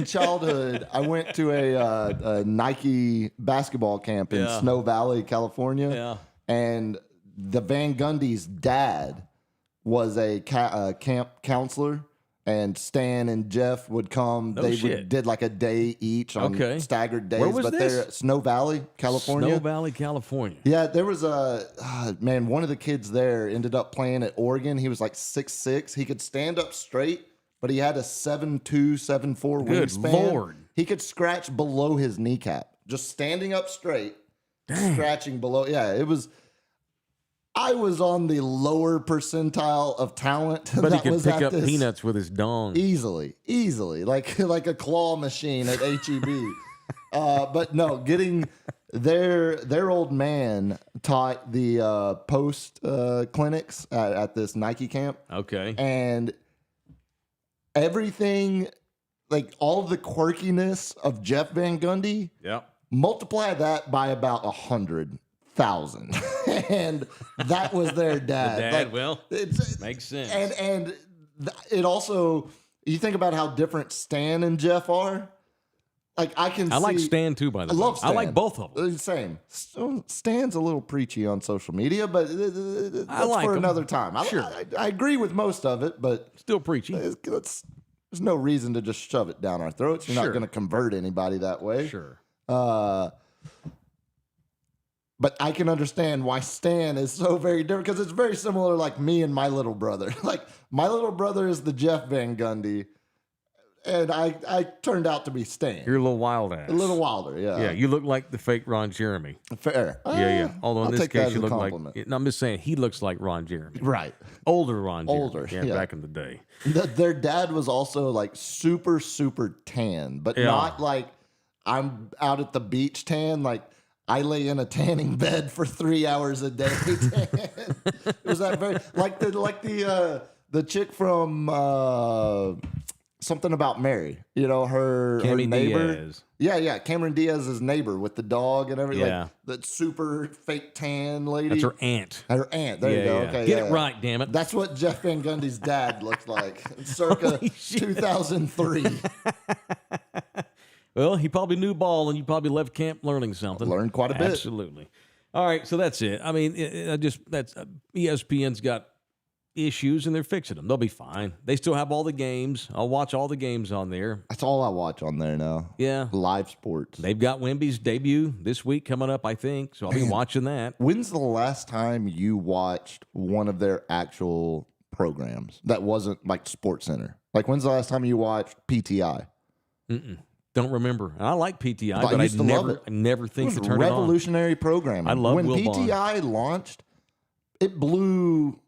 childhood, I went to a Nike basketball camp in Yeah. Snow Valley, California. Yeah. And the Van Gundy's dad was a camp counselor, and Stan and Jeff would come. No They shit. did like a day each on Okay. staggered days. Where was but this? they're Snow Valley, California. Snow Valley, California. Yeah, there was man, one of the kids there ended up playing at Oregon. He was like 6'6". He could stand up straight, but he had a 7'2", 7'4" Good wingspan. Lord. He could scratch below his kneecap. Just standing up straight, scratching below. Yeah, it was. I was on the lower percentile of talent. But he that could was pick at up this- peanuts with his dong. easily, like a claw machine at HEB. But no, getting their old man taught the post clinics at this Nike camp, Okay. and everything, like all the quirkiness of Jeff Van Gundy, Yep. multiply that by about 100,000, and that was their dad. The dad, well, it's, makes sense. and it also, you think about how different Stan and Jeff are. Like I like Stan too, by the way. love Stan. I like both of them. Same. Stan's a little preachy on social media, but that's like for him. another time. Sure. I agree with most of it, but Still preachy. there's no reason to just shove it down our throats. You're not Sure. going to convert anybody that way. Sure. But I can understand why Stan is so very different because it's very similar like me and my little brother. Like my little brother is the Jeff Van Gundy, and I turned out to be Stan. You're a little wild ass. A little wilder, yeah. Yeah, you look like the fake Ron Jeremy. Fair. Yeah. Although in I'll this take that case, as you a look compliment. like. No, I'm just saying he looks like Ron Jeremy. Right. Older Ron Jeremy. Older, Yeah, yeah. back in the day. Their dad was also like super, super tan, but Yeah. not like I'm out at the beach tan. Like I lay in a tanning bed for 3 hours a day. Tan. It was that very like the chick from Something About Mary. You know, her Cameron neighbor. Diaz. Yeah. Cameron Diaz's neighbor with the dog and everything. Yeah. Like, that super fake tan lady. That's her aunt. Her aunt. There you go. Yeah. Okay. Get yeah, it yeah. right, damn it. That's what Jeff Van Gundy's dad looked like, circa 2003. Well, he probably knew ball, and you probably left camp learning something. Learned quite a bit. Absolutely. All right, so that's it. I mean, ESPN's got issues, and they're fixing them. They'll be fine. They still have all the games. I'll watch all the games on there. That's all I watch on there now. Yeah. Live sports. They've got Wemby's debut this week coming up, I think, so I'll be watching that. When's the last time you watched one of their actual programs that wasn't like Sports Center? Like, when's the last time you watched PTI? Don't remember. I like PTI, But I but used to love it. I never think It to was turn it on. revolutionary programming. I love when Will Bond. PTI launched, it blew.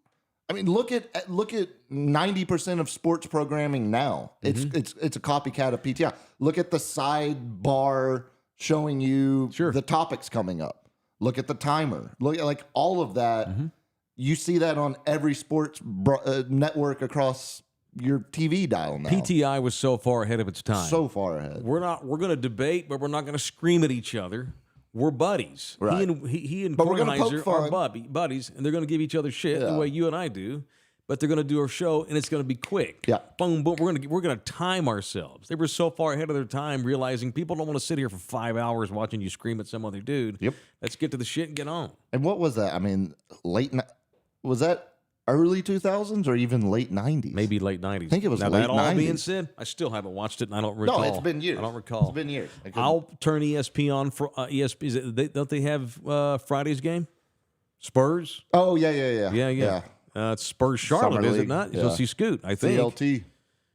I mean, look at 90% of sports programming now. Mm-hmm. It's a copycat of PTI. Look at the sidebar showing you the topics coming up. Look at the timer. Look at like all of that. Mm-hmm. You see that on every sports network across your TV dial now. PTI was so far ahead of its time. So far ahead. We're going to debate, but we're not going to scream at each other. We're buddies. Right. He and But we're gonna poke Kornheiser fun. are buddies, and they're going to give each other shit the Yeah. way you and I do. But they're going to do a show, and it's going to be quick. Yeah. Boom, boom. We're going to time ourselves. They were so far ahead of their time, realizing people don't want to sit here for 5 hours watching you scream at some other dude. Yep. Let's get to the shit and get on. And what was that? I mean, was that early 2000s or even late 90s? Maybe late 90s. I think it was now, late that all being 90s. said, I still haven't watched it, and I don't recall. No, it's been years. I don't recall. It's been years. I'll turn ESP on for ESP. Don't they have Friday's game? Spurs? Oh, yeah. Yeah. It's Spurs Charlotte, Summer is it League, not? yeah. You'll see Scoot, I think. CLT.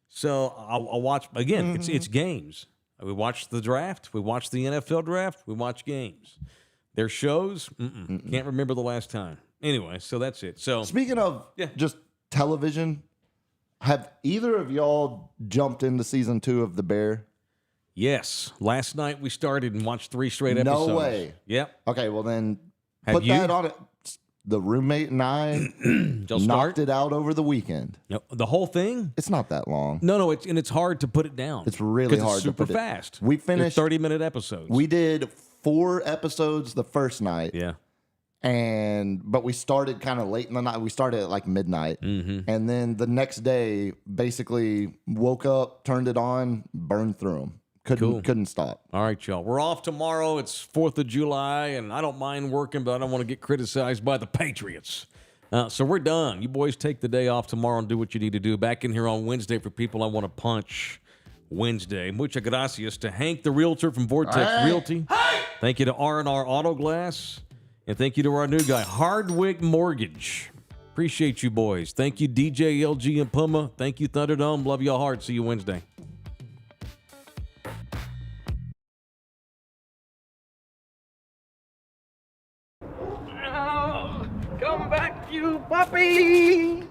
So I'll watch again. Mm-hmm. It's games. We watch the draft. We watch the NFL draft. We watch games. Their shows. Can't remember the last time. Anyway, so that's it. So Speaking of Yeah. just television, have either of y'all jumped into season 2 of The Bear? yes, last night we started and watched 3 straight episodes. No way. Yep. Okay, well then Have put you? that on it. The roommate and I Y'all knocked start? it out over the weekend. No, the whole thing? It's not that long. No, it's hard to put it down. It's really 'Cause hard It's to super put it- fast. We They're finished- 30-minute episodes. We did 4 episodes the first night. yeah. But we started kind of late in the night. We started at like midnight, and then the next day, basically woke up, turned it on, burned through them. Couldn't stop. All right, y'all. We're off tomorrow. It's 4th of July, and I don't mind working, but I don't want to get criticized by the Patriots. So we're done. You boys take the day off tomorrow and do what you need to do. Back in here on Wednesday for people I want to punch. Wednesday. Muchas gracias to Hank the Realtor from Vortex Realty. Thank you to R&R Auto Glass. And thank you to our new guy, Hardwick Mortgage. Appreciate you boys. Thank you, DJ, LG, and Puma. Thank you, Thunderdome. Love y'all hard. See you Wednesday. Come back, you puppy!